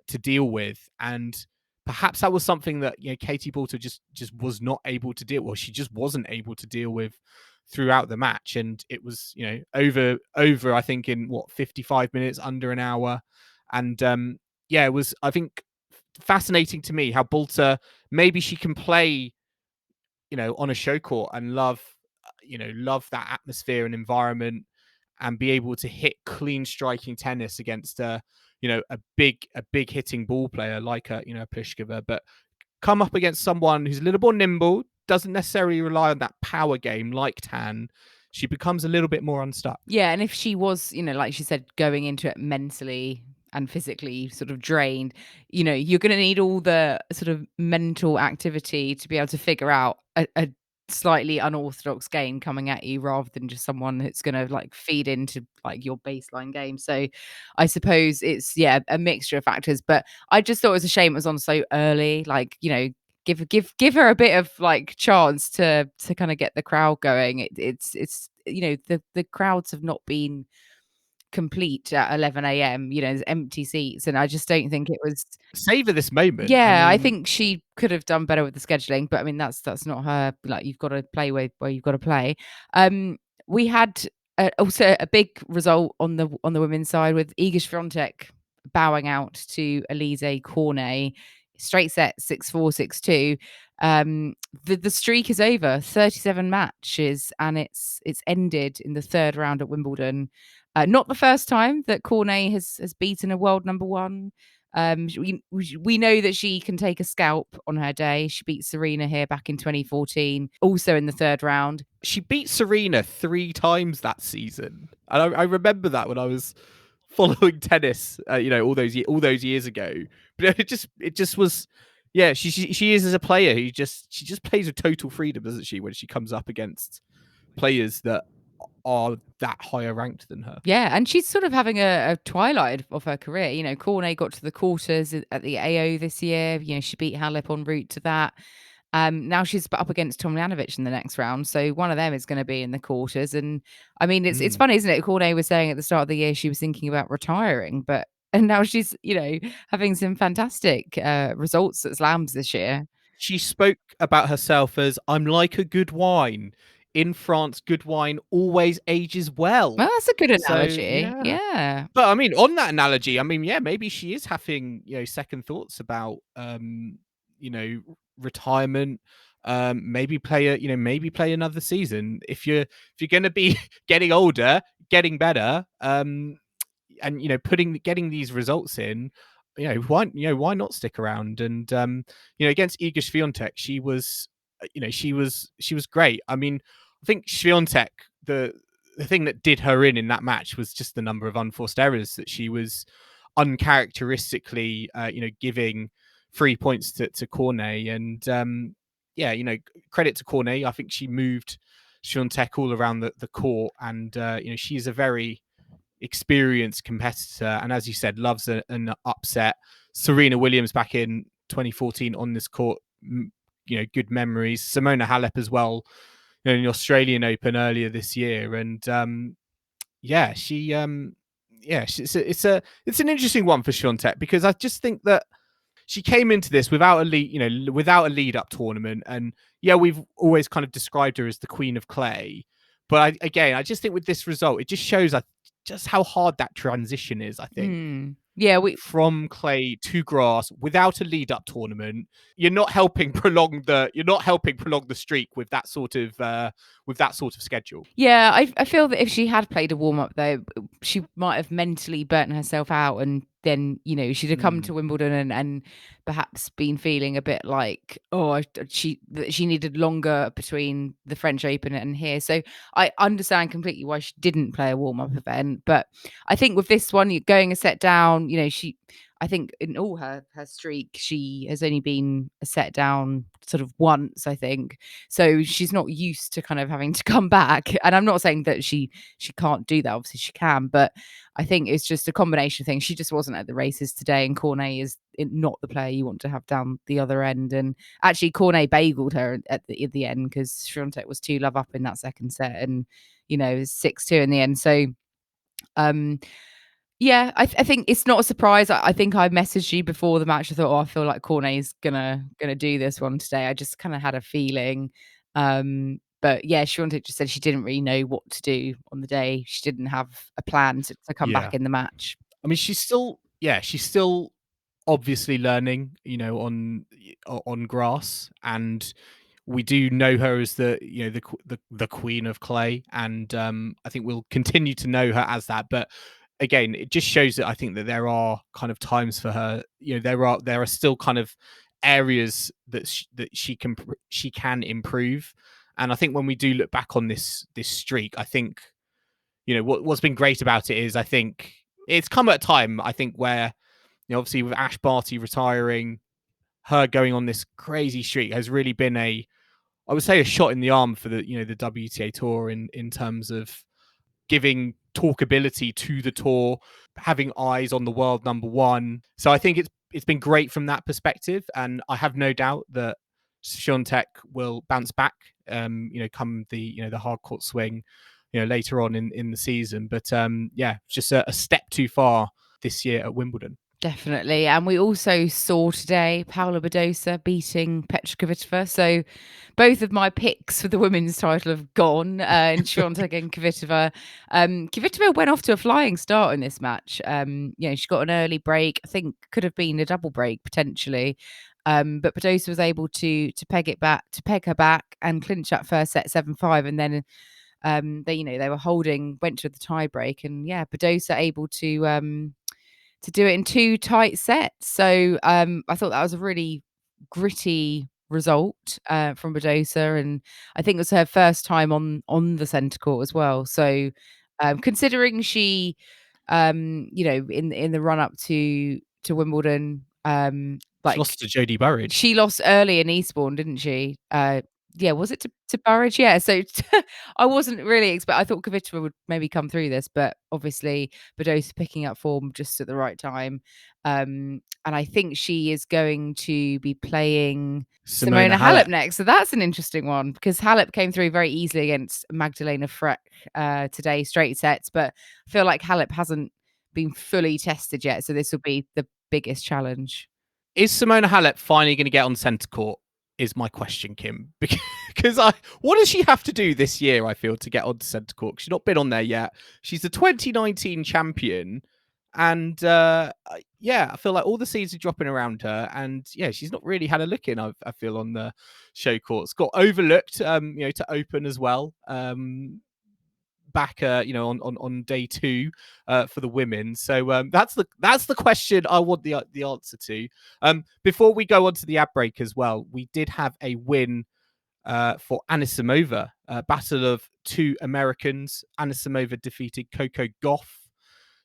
to deal with, and perhaps that was something that Katie Boulter just was not able to deal with. She just wasn't able to deal with throughout the match, and it was over I think in 55 minutes, under an hour. And it was, I think, fascinating to me how Boulter, maybe she can play on a show court and love that atmosphere and environment, and be able to hit clean striking tennis against a big hitting ball player like a Pliskova, but come up against someone who's a little more nimble, doesn't necessarily rely on that power game like Tan, she becomes a little bit more unstuck. Yeah, and if she was, like she said, going into it mentally and physically sort of drained, you're going to need all the sort of mental activity to be able to figure out a slightly unorthodox game coming at you, rather than just someone that's going to like feed into like your baseline game. So I suppose it's a mixture of factors, but I just thought it was a shame it was on so early. Like, give her a bit of like chance to kind of get the crowd going. It's the crowds have not been complete at 11 a.m. There's empty seats, and I just don't think it was. Savor this moment. Yeah, I mean, think she could have done better with the scheduling, but I mean that's not her. Like, you've got to play where you've got to play. We had also a big result on the women's side with Iga Swiatek bowing out to Alize Cornet, straight set 6-4, 6-2. The streak is over, 37 matches, and it's ended in the third round at Wimbledon. Not the first time that Cornet has beaten a world number one. We know that she can take a scalp on her day. She beat Serena here back in 2014, also in the third round. She beat Serena 3 times that season, and I remember that when I was following tennis, all those years ago. But it just was, yeah. She is, as a player, who she just plays with total freedom, doesn't she? When she comes up against players that are that higher ranked than her. Yeah, and she's sort of having a twilight of her career. Cornet got to the quarters at the AO this year. She beat Halep en route to that. Now she's up against Tomljanovic in the next round, so one of them is going to be in the quarters. And I mean, it's funny, isn't it? Cornet was saying at the start of the year she was thinking about retiring, and now she's having some fantastic results at slams this year. She spoke about herself as, "I'm like a good wine. In France, good wine always ages well." Well, that's a good analogy. So, yeah. But I mean, on that analogy, I mean, yeah, maybe she is having second thoughts about retirement. Maybe play another season. If you're going to be getting older, getting better, and getting these results in, why not stick around? And against Iga Swiatek, she was great. I mean, I think Swiatek, the thing that did her in that match was just the number of unforced errors that she was uncharacteristically giving 3 points to Cornet. And credit to Cornet. I think she moved Swiatek all around the court, and she's a very experienced competitor, and as you said, loves an upset. Serena Williams back in 2014 on this court, good memories. Simona Halep as well, in the Australian Open earlier this year. And it's an interesting one for Swiatek, because I just think that she came into this without a lead up tournament, and we've always kind of described her as the queen of clay. But I just think with this result, it just shows just how hard that transition is, I think. From clay to grass without a lead up tournament, you're not helping prolong the streak with that sort of schedule. Yeah, I feel that if she had played a warm up, though, she might have mentally burnt herself out, and then she'd have come to Wimbledon and perhaps been feeling a bit like, she needed longer between the French Open and here. So I understand completely why she didn't play a warm up event, but I think with this one, you're going a set down. I think in all her streak, she has only been a set down sort of once, I think. So she's not used to kind of having to come back. And I'm not saying that she can't do that. Obviously she can, but I think it's just a combination of things. She just wasn't at the races today, and Cornet is not the player you want to have down the other end. And actually Cornet bageled her at the end, because Swiatek was 2-love up in that second set, and it was 6-2 in the end. So yeah, I think it's not a surprise. I think I messaged you before the match. I thought, I feel like Cornet's gonna do this one today. I just kind of had a feeling. But yeah, Swiatek just said she didn't really know what to do on the day. She didn't have a plan to come back in the match. I mean, she's still obviously learning, on grass, and we do know her as the queen of clay, and I think we'll continue to know her as that. But again, it just shows that I think that there are kind of times for her. There are still kind of areas that she can improve. And I think when we do look back on this streak, I think what's been great about it is, I think it's come at a time, I think, where obviously with Ash Barty retiring, her going on this crazy streak has really been I would say, a shot in the arm for the the WTA Tour in terms of giving talkability to the tour, having eyes on the world number one. So I think it's been great from that perspective, and I have no doubt that Swiatek will bounce back. Come the the hard court swing. later on in the season. But just a step too far this year at Wimbledon. Definitely. And we also saw today Paolo Budosa beating Petra Kvitova. So both of my picks for the women's title have gone. And Swiatek and Kvitova. Kvitova went off to a flying start in this match. She got an early break. I think could have been a double break potentially. But Budosa was able to peg her back and clinch that first set 7-5. And then they were holding, went to the tie break. And Budosa able to do it in 2 tight sets. So I thought that was a really gritty result from Budosa, and I think it was her first time on the centre court as well. So considering she, in the run up to Wimbledon, She lost to Jodie Burrage. She lost early in Eastbourne, didn't she? Was it to Burrage? Yeah. So I wasn't really I thought Kvitova would maybe come through this, but obviously Budosa picking up form just at the right time. And I think she is going to be playing Simona Halep next. So that's an interesting one because Halep came through very easily against Magdalena Freck today, straight sets. But I feel like Halep hasn't been fully tested yet. So this will be the biggest challenge. Is Simona Halep finally going to get on centre court? Is my question, Kim, because what does she have to do this year? I feel to get onto centre court. She's not been on there yet. She's the 2019 champion, and I feel like all the seeds are dropping around her, and she's not really had a look in. I feel on the show courts, got overlooked, to open as well. Back on day 2 for the women. So that's the question I want the answer to. Before we go on to the ad break as well, we did have a win for Anisimova, battle of 2 Americans. Anisimova defeated Coco Gauff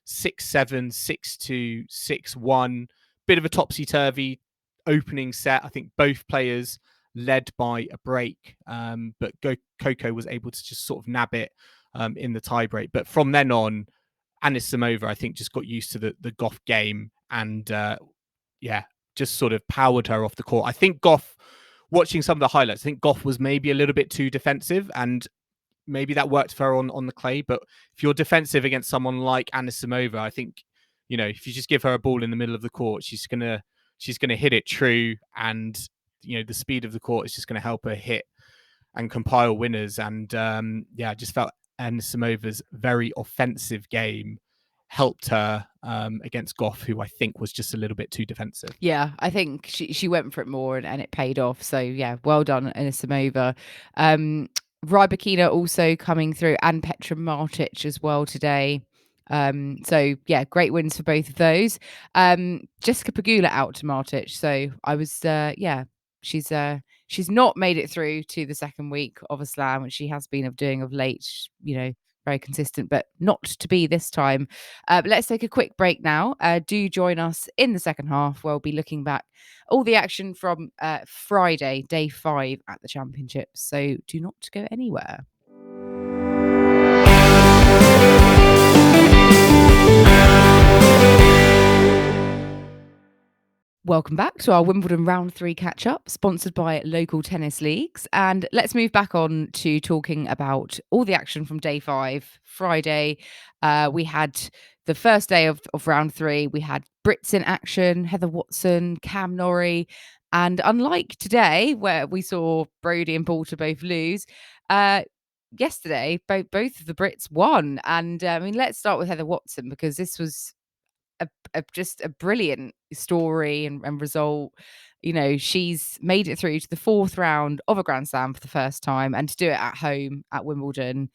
6-7, 6-2, 6-1. Bit of a topsy-turvy opening set. I think both players led by a break, but Coco was able to just sort of nab it in the tiebreak. But from then on, Anisimova, I think, just got used to the Gauff game and just sort of powered her off the court. I think Gauff, watching some of the highlights, I think Gauff was maybe a little bit too defensive, and maybe that worked for her on the clay. But if you're defensive against someone like Anisimova, I think, if you just give her a ball in the middle of the court, she's gonna hit it true, and the speed of the court is just going to help her hit and compile winners. And I just felt Anisimova's very offensive game helped her against Gauff, who I think was just a little bit too defensive. Yeah, I think she went for it more and it paid off. So well done, Anisimova. Rybakina also coming through, and Petra Martic as well today. Great wins for both of those. Jessica Pegula out to Martic. So I was she's not made it through to the second week of a slam, which she has been doing of late, very consistent, but not to be this time. But let's take a quick break now. Do join us in the second half, where we'll be looking back all the action from Friday, day 5 at the championships. So do not go anywhere. Welcome back to our Wimbledon Round 3 catch-up, sponsored by local tennis leagues. And let's move back on to talking about all the action from day 5, Friday. We had the first day of Round 3. We had Brits in action, Heather Watson, Cam Norrie. And unlike today, where we saw Brody and Poulter both lose, yesterday, both of the Brits won. And let's start with Heather Watson, because this was just a brilliant story and result. She's made it through to the 4th round of a Grand Slam for the first time, and to do it at home at Wimbledon,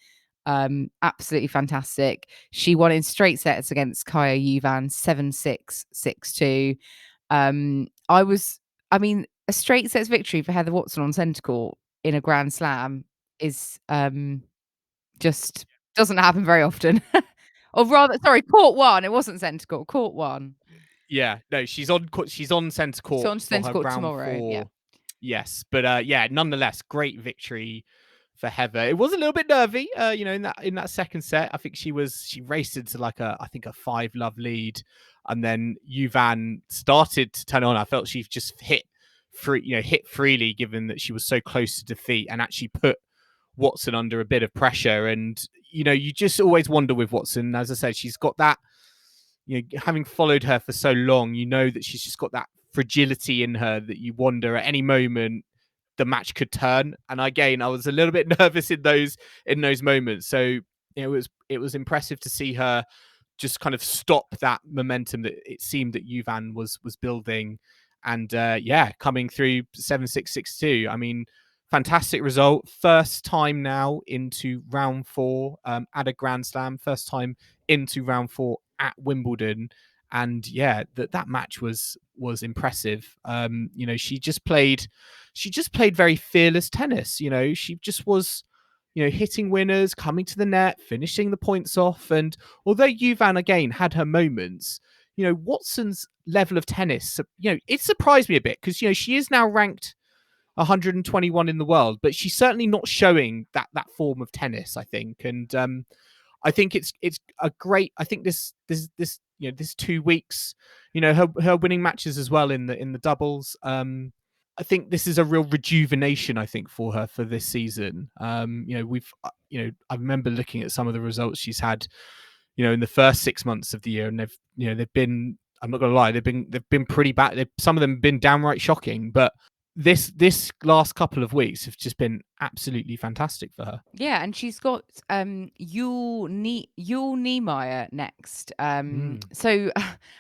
absolutely fantastic. She won in straight sets against Kaya Juvan 7-6, 6-2. A straight sets victory for Heather Watson on centre court in a Grand Slam is just doesn't happen very often. Or rather, sorry, court 1. It wasn't centre court. Court 1. Yeah, no, she's on centre court. She's on centre court tomorrow. 4. Yeah. Yes, but nonetheless, great victory for Heather. It was a little bit nervy, in that second set. I think she raced into like a 5-love lead, and then Juvan started to turn on. I felt she just hit freely, given that she was so close to defeat, and actually put Watson under a bit of pressure. And, you just always wonder with Watson, as I said, she's got that, having followed her for so long, that she's just got that fragility in her that you wonder at any moment the match could turn. And again, I was a little bit nervous in those moments. So it was impressive to see her just kind of stop that momentum that it seemed that Juvan was building. And coming through 7-6, 6-2. I mean, fantastic result. First time now into round 4 at a Grand Slam. First time into round 4 at Wimbledon. And that match was impressive. She just played very fearless tennis. She just was, hitting winners, coming to the net, finishing the points off. And although Juvan again had her moments, Watson's level of tennis, it surprised me a bit because, she is now ranked 121 in the world, but she's certainly not showing that form of tennis, I think. And I think it's a great, I think this 2 weeks, her winning matches as well in the doubles. I think this is a real rejuvenation, I think, for her for this season. I remember looking at some of the results she's had, in the first 6 months of the year, and they've been, I'm not gonna lie, they've been pretty bad. Some of them have been downright shocking, but this last couple of weeks have just been absolutely fantastic for her. Yeah, and she's got Yul Niemeyer next. So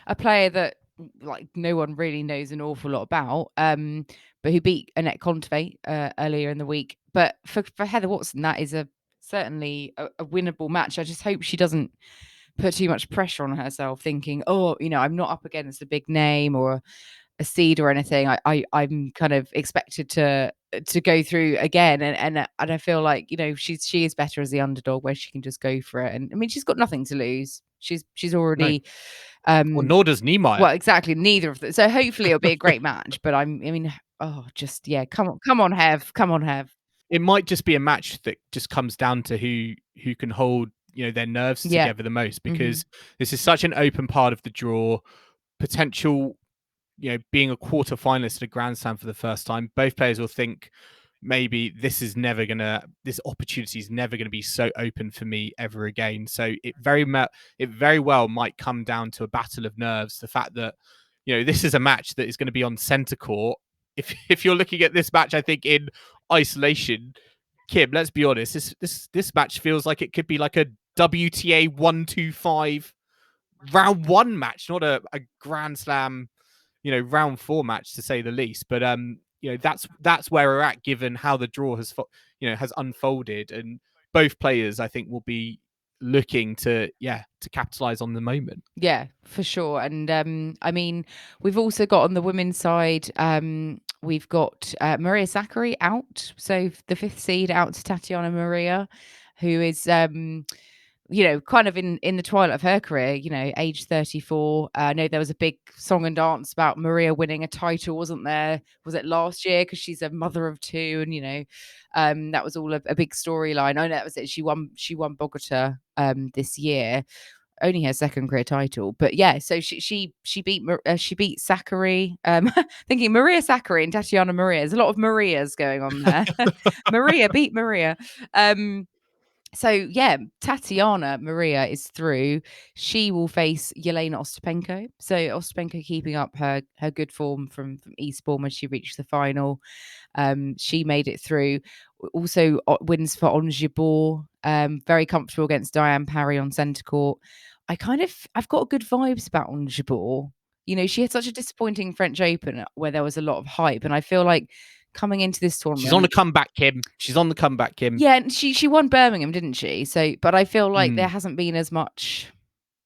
a player that like no one really knows an awful lot about, but who beat Annette Kontaveit earlier in the week. But for Heather Watson, that is certainly a winnable match. I just hope she doesn't put too much pressure on herself, thinking, oh, I'm not up against a big name or a seed or anything. I'm kind of expected to go through again, and I feel like she is better as the underdog, where she can just go for it. And I mean, she's got nothing to lose. She's already well, nor does Niemeyer. Well, exactly, neither of them. So hopefully it'll be a great match. But come on, Hev. It might just be a match that just comes down to who can hold their nerves together the most, because this is such an open part of the draw. Potential, being a quarter finalist at a Grand Slam for the first time, both players will think maybe this opportunity is never going to be so open for me ever again. So it very well might come down to a battle of nerves. The fact that this is a match that is going to be on centre court. If you're looking at this match, I think in isolation, Kim, let's be honest, this match feels like it could be like a WTA 125 round 1 match, not a Grand Slam round 4 match, to say the least. But that's where we're at, given how the draw has unfolded, and both players, I think, will be looking to capitalize on the moment. Yeah, for sure. And I mean, we've also got on the women's side, we've got Maria Sakkari out, so the 5th seed out to Tatiana Maria, who is kind of in the twilight of her career, age 34. I know there was a big song and dance about Maria winning a title, wasn't there? Was it last year? Because she's a mother of 2, and that was all a big storyline. I know that was it. She won Bogota this year, only her 2nd career title. But yeah, so she beat Sakkari. Thinking Maria Sakkari and Tatiana Maria. There's a lot of Marias going on there. Maria beat Maria. So yeah, Tatiana Maria is through. She will face Yelena Ostapenko. So Ostapenko keeping up her good form from Eastbourne when she reached the final. She made it through. Also wins for Ons Jabeur. Very comfortable against Diane Parry on centre court. I've got good vibes about Ons Jabeur. She had such a disappointing French Open where there was a lot of hype, and I feel like coming into this tournament, she's on the comeback, Kim. Yeah, and she won Birmingham, didn't she? So, but I feel like there hasn't been as much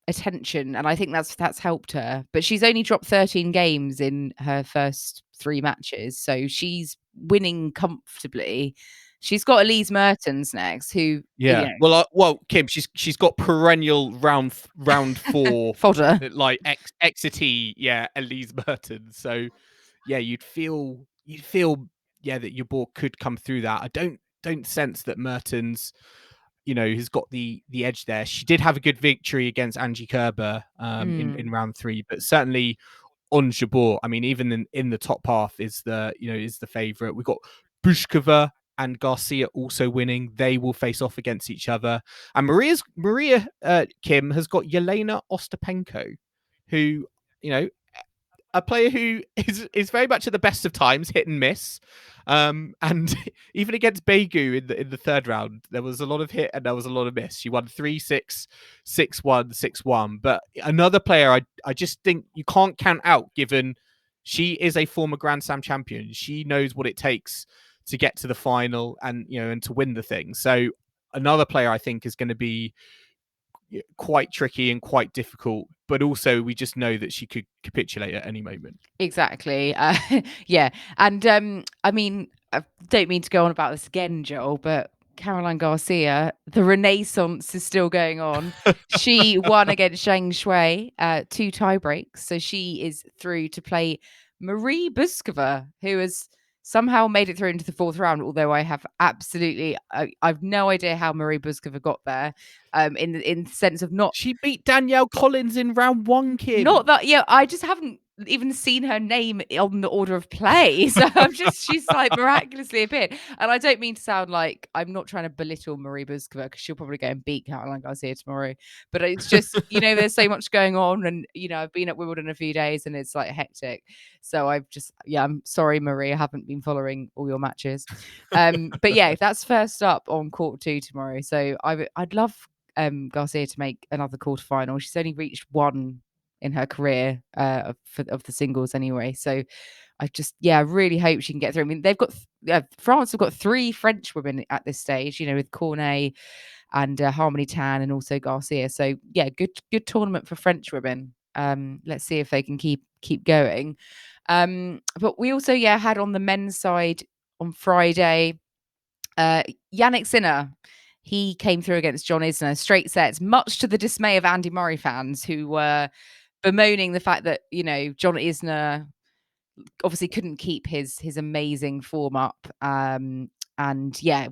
attention, and I think that's helped her. But she's only dropped 13 games in her first 3 matches, so she's winning comfortably. She's got Elise Mertens next, who well, Kim, she's got perennial round 4 fodder, like XT, Elise Mertens. So you'd feel that your ball could come through that. I don't sense that Mertens has got the edge there. She did have a good victory against Angie Kerber in round 3, but certainly Ons Jabeur, I mean, even in the top half is the favorite. We've got Bushkova and Garcia also winning, they will face off against each other. And Maria Kim has got Yelena Ostapenko, who, a player who is very much at the best of times, hit and miss. And even against Begu in the third round, there was a lot of hit and there was a lot of miss. She won 3-6, 6-1, 6-1. But another player I just think you can't count out, given she is a former Grand Slam champion. She knows what it takes to get to the final and to win the thing. So another player I think is going to be quite tricky and quite difficult, but also we just know that she could capitulate at any moment. Exactly. Yeah. And I mean, I don't mean to go on about this again, Joel, but Caroline Garcia, the renaissance is still going on. She won against Zhang Shui, 2 tie breaks. So she is through to play Marie Buskova, who has somehow made it through into the 4th round, although I have I've no idea how Marie Buskova got there. In the sense of not... She beat Danielle Collins in round 1, Kim. Not that, yeah, I just haven't even seen her name on the order of play. So she's like miraculously appeared. And I don't mean to sound like, I'm not trying to belittle Marie Buskova, because she'll probably go and beat Caroline Garcia tomorrow. But it's just, there's so much going on. And, I've been at Wimbledon a few days and it's like hectic. So I'm sorry, Marie, I haven't been following all your matches. But yeah, that's first up on court 2 tomorrow. So I'd love Garcia to make another quarterfinal. She's only reached 1 in her career of the singles anyway. So I really hope she can get through. I mean, they've got France have got 3 French women at this stage, with Cornet and Harmony Tan and also Garcia. So yeah, good tournament for French women. Let's see if they can keep going. But we also had on the men's side on Friday, Yannick Sinner. He came through against John Isner, straight sets, much to the dismay of Andy Murray fans, who were bemoaning the fact that John Isner obviously couldn't keep his amazing form up, and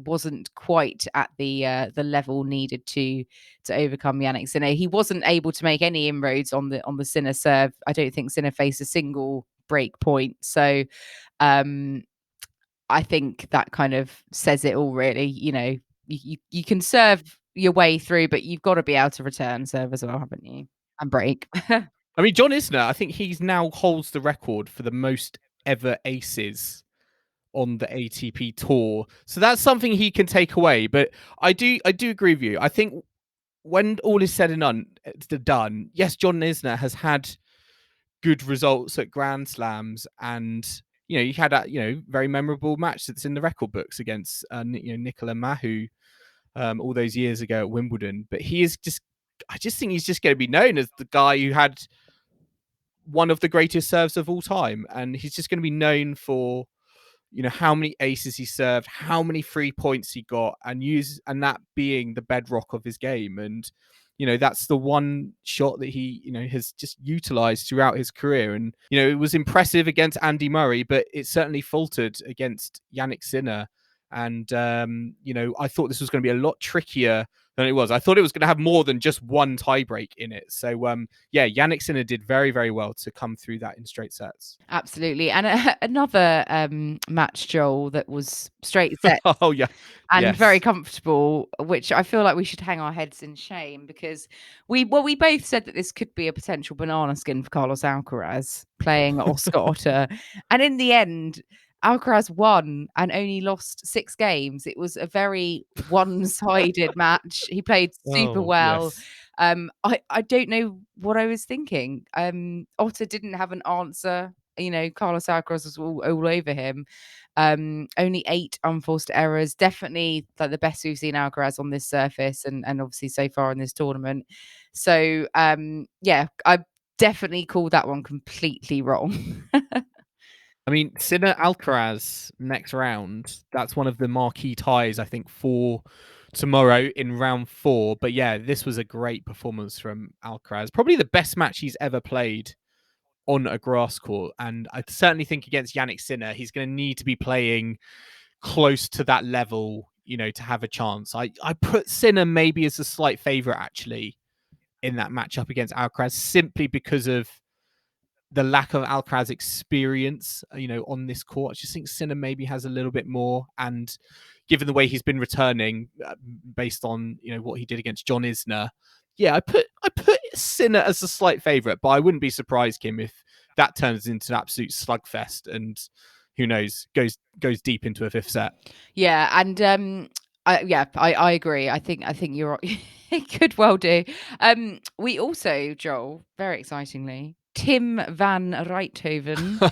wasn't quite at the level needed to overcome Yannick Sinner. He wasn't able to make any inroads on the Sinner serve. I don't think Sinner faced a single break point. So I think that kind of says it all, really. You can serve your way through, but you've got to be able to return serve as well, haven't you? And break. I mean, John Isner, I think he's now holds the record for the most ever aces on the ATP tour. So that's something he can take away. But I do agree with you. I think when all is said and done, yes, John Isner has had good results at Grand Slams, and he had that very memorable match that's in the record books against Nicola Mahut all those years ago at Wimbledon. But I just think he's just going to be known as the guy who had one of the greatest serves of all time, and he's just going to be known for how many aces he served, how many free points he got, and that being the bedrock of his game. And that's the one shot that he has just utilized throughout his career. And it was impressive against Andy Murray, but it certainly faltered against Yannick Sinner. And I thought this was going to be a lot trickier than it was. I thought it was going to have more than just one tiebreak in it. So Yannick Sinner did very, very well to come through that in straight sets. Absolutely. And another match, Joel, that was straight sets. Oh yeah, and very comfortable, which I feel like we should hang our heads in shame, because we both said that this could be a potential banana skin for Carlos Alcaraz playing Oscar Otter, and in the end, Alcaraz won and only lost 6 games. It was a very one-sided match. He played super well. Yes. I don't know what I was thinking. Otter didn't have an answer. Carlos Alcaraz was all over him. Only 8 unforced errors. Definitely like the best we've seen Alcaraz on this surface, and obviously so far in this tournament. So I definitely called that one completely wrong. I mean, Sinner Alcaraz next round, that's one of the marquee ties, I think, for tomorrow in round 4. But yeah, this was a great performance from Alcaraz. Probably the best match he's ever played on a grass court. And I certainly think against Yannick Sinner, he's going to need to be playing close to that level, to have a chance. I put Sinner maybe as a slight favourite, actually, in that matchup against Alcaraz, simply because of the lack of Alcaraz experience, on this court. I just think Sinner maybe has a little bit more, and given the way he's been returning, based on what he did against John Isner, I put Sinner as a slight favourite, but I wouldn't be surprised, Kim, if that turns into an absolute slugfest, and who knows, goes deep into a fifth set. Yeah, and I agree. I think you're right. It could well do. We also, Joel, very excitingly, Tim van Rijthoven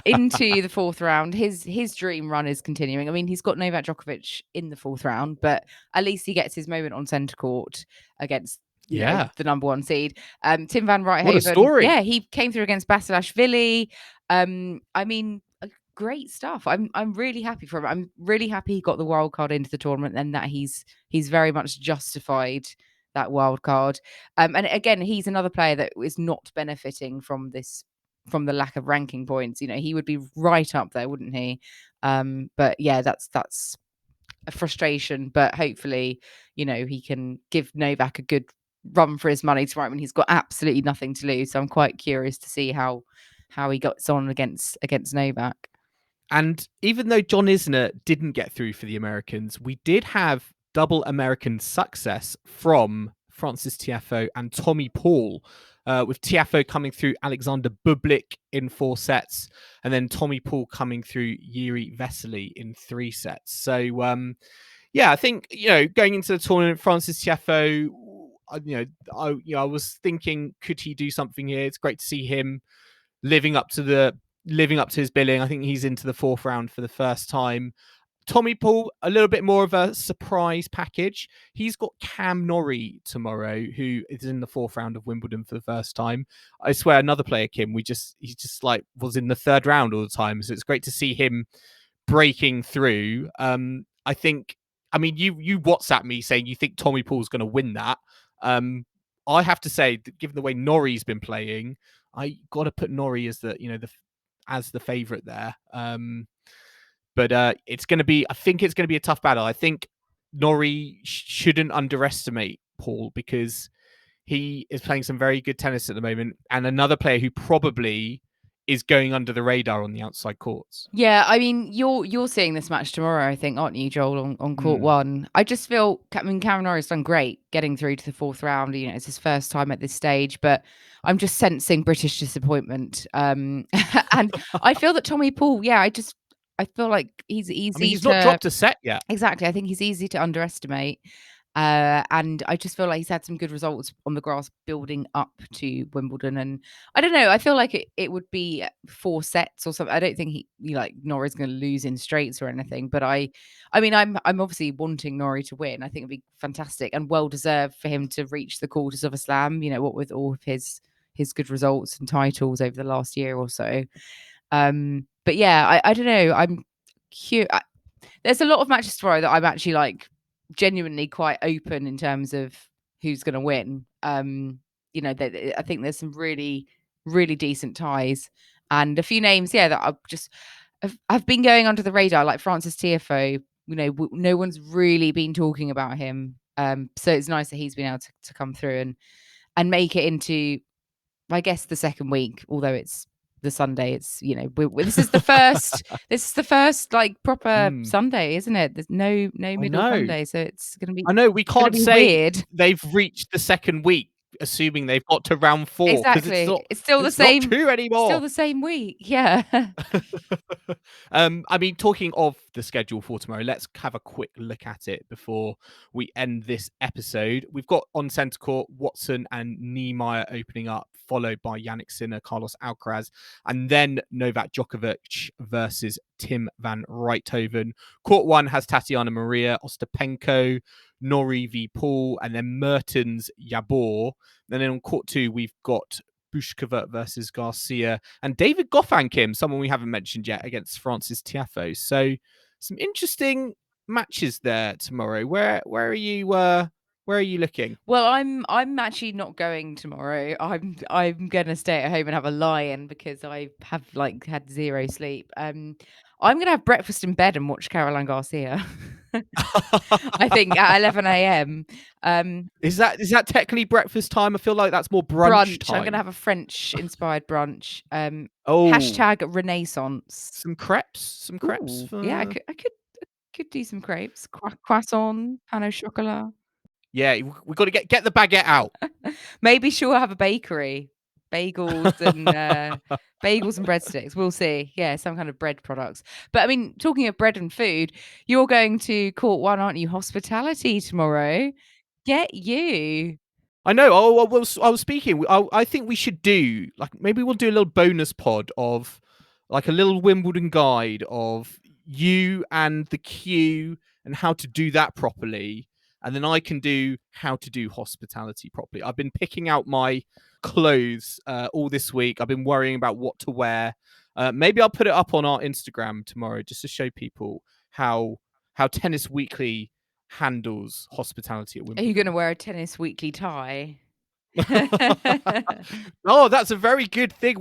into the fourth round. His dream run is continuing. I mean, he's got Novak Djokovic in the fourth round, but at least he gets his moment on centre court against the number one seed. Tim van Rijthoven. What a story. Yeah, he came through against Basilashvili. I mean, great stuff. I'm really happy for him. I'm really happy he got the wild card into the tournament, and that he's very much justified that wild card. And again, he's another player that is not benefiting from the lack of ranking points. He would be right up there, wouldn't he? But yeah, that's a frustration. But hopefully, he can give Novak a good run for his money tomorrow when he's got absolutely nothing to lose. So I'm quite curious to see how he gets on against Novak. And even though John Isner didn't get through for the Americans, we did have double American success from Frances Tiafoe and Tommy Paul, with Tiafoe coming through Alexander Bublik in 4 sets, and then Tommy Paul coming through Jiri Vesely in 3 sets. So, I think, going into the tournament, Frances Tiafoe, I was thinking, could he do something here? It's great to see him living up to his billing. I think he's into the 4th round for the first time. Tommy Paul, a little bit more of a surprise package. He's got Cam Norrie tomorrow, who is in the 4th round of Wimbledon for the first time. I swear, another player, Kim, he just like was in the 3rd round all the time. So it's great to see him breaking through. I think, you WhatsApp me saying you think Tommy Paul's going to win that. I have to say, given the way Norrie's been playing, I got to put Norrie as the favorite there. But it's going to be, I think it's going to be a tough battle. I think Norrie shouldn't underestimate Paul, because he is playing some very good tennis at the moment, and another player who probably is going under the radar on the outside courts. Yeah, I mean, you're seeing this match tomorrow, I think, aren't you, Joel, on court 1? I just feel, Cam Norrie's done great getting through to the 4th round. It's his first time at this stage, but I'm just sensing British disappointment. And I feel that Tommy Paul, I feel like he's easy. He's not dropped a set yet. Exactly. I think he's easy to underestimate. And I just feel like he's had some good results on the grass building up to Wimbledon. And I don't know, I feel like it would be 4 sets or something. I don't think Norrie's going to lose in straights or anything. But I'm obviously wanting Norrie to win. I think it'd be fantastic and well deserved for him to reach the quarters of a slam. What with all of his good results and titles over the last year or so. But yeah, I don't know. I'm curious. There's a lot of matches tomorrow that I'm actually genuinely quite open in terms of who's going to win. I think there's some really, really decent ties, and a few names, that I've been going under the radar, like Frances Tiafoe. No one's really been talking about him, so it's nice that he's been able to come through and make it into, I guess, the second week. Although it's the Sunday, it's this is the first proper Sunday, isn't it? There's no middle Sunday, so it's gonna be, I know we can't say weird. They've reached the second week assuming they've got to round 4. Exactly. It's still the same. Not true anymore. Still the same week. Yeah. Talking of the schedule for tomorrow, let's have a quick look at it before we end this episode. We've got on centre court Watson and Niemeyer opening up, followed by Jannik Sinner, Carlos Alcaraz, and then Novak Djokovic versus Tim van Rijthoven. Court 1 has Tatiana Maria, Ostapenko, Norrie v Paul, and then Mertens Jabeur. And then on court 2, we've got Bushkova versus Garcia, and David Goffin, Kim, someone we haven't mentioned yet, against Frances Tiafoe. So some interesting matches there tomorrow. Where are you looking? Well, I'm actually not going tomorrow. I'm gonna stay at home and have a lie-in because I have had 0 sleep. I'm gonna have breakfast in bed and watch Caroline Garcia. I think at 11 a.m. Is that technically breakfast time? I feel like that's more brunch time. I'm going to have a French-inspired brunch. Oh, Hashtag Renaissance. some crepes. Ooh, For... yeah, I could do some crepes. Croissant, pain au chocolat. Yeah, we got to get the baguette out. Maybe she'll have a bakery, bagels and breadsticks. We'll see. Yeah, some kind of bread products. But I mean, talking of bread and food, you're going to Court 1, aren't you? Hospitality tomorrow. Get you. I know. Oh, I was speaking. I think we should do maybe we'll do a little bonus pod of a little Wimbledon guide of you and the queue and how to do that properly. And then I can do how to do hospitality properly. I've been picking out my clothes all this week. I've been worrying about what to wear. Maybe I'll put it up on our Instagram tomorrow just to show people how Tennis Weekly handles hospitality at Wimbledon. Are you going to wear a Tennis Weekly tie? Oh, that's a very good thing.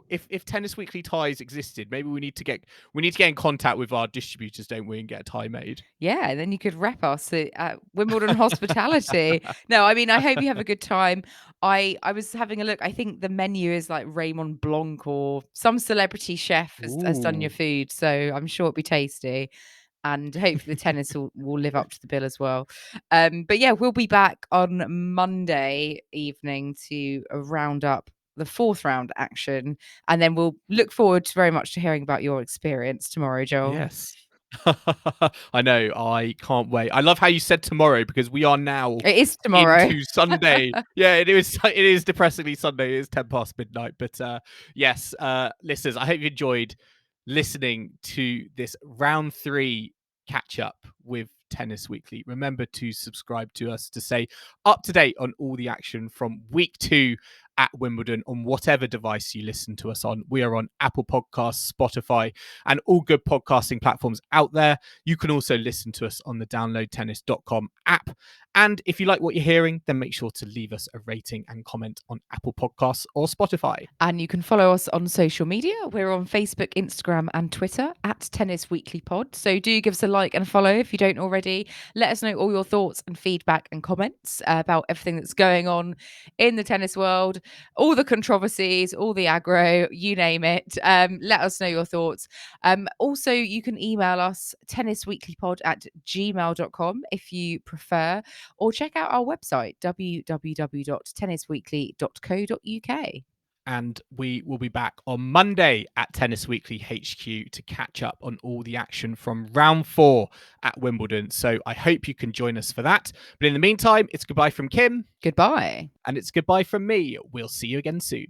If Tennis Weekly ties existed, maybe we need to get in contact with our distributors, don't we, and get a tie made. Yeah, then you could rep us at Wimbledon Hospitality. No, I mean, I hope you have a good time. I was having a look. I think the menu is like Raymond Blanc or some celebrity chef has done your food, so I'm sure it'll be tasty. And hopefully the tennis will live up to the bill as well. But yeah, we'll be back on Monday evening to round up the 4th round action. And then we'll look forward very much to hearing about your experience tomorrow, Joel. Yes. I know. I can't wait. I love how you said tomorrow because we are now it is tomorrow into Sunday. Yeah, it is depressingly Sunday. It is 10 past midnight. But yes, listeners, I hope you enjoyed listening to this round 3 catch up with Tennis Weekly. Remember to subscribe to us to stay up to date on all the action from week 2 at Wimbledon on whatever device you listen to us on. We are on Apple Podcasts, Spotify, and all good podcasting platforms out there. You can also listen to us on the downloadtennis.com app. And if you like what you're hearing, then make sure to leave us a rating and comment on Apple Podcasts or Spotify. And you can follow us on social media. We're on Facebook, Instagram, and Twitter at Tennis Weekly Pod. So do give us a like and a follow if you don't already. Let us know all your thoughts and feedback and comments about everything that's going on in the tennis world, all the controversies, all the aggro, you name it. Let us know your thoughts. Also, you can email us tennisweeklypod@gmail.com if you prefer, or check out our website, www.tennisweekly.co.uk. And we will be back on Monday at Tennis Weekly HQ to catch up on all the action from round 4 at Wimbledon. So I hope you can join us for that. But in the meantime, it's goodbye from Kim. Goodbye. And it's goodbye from me. We'll see you again soon.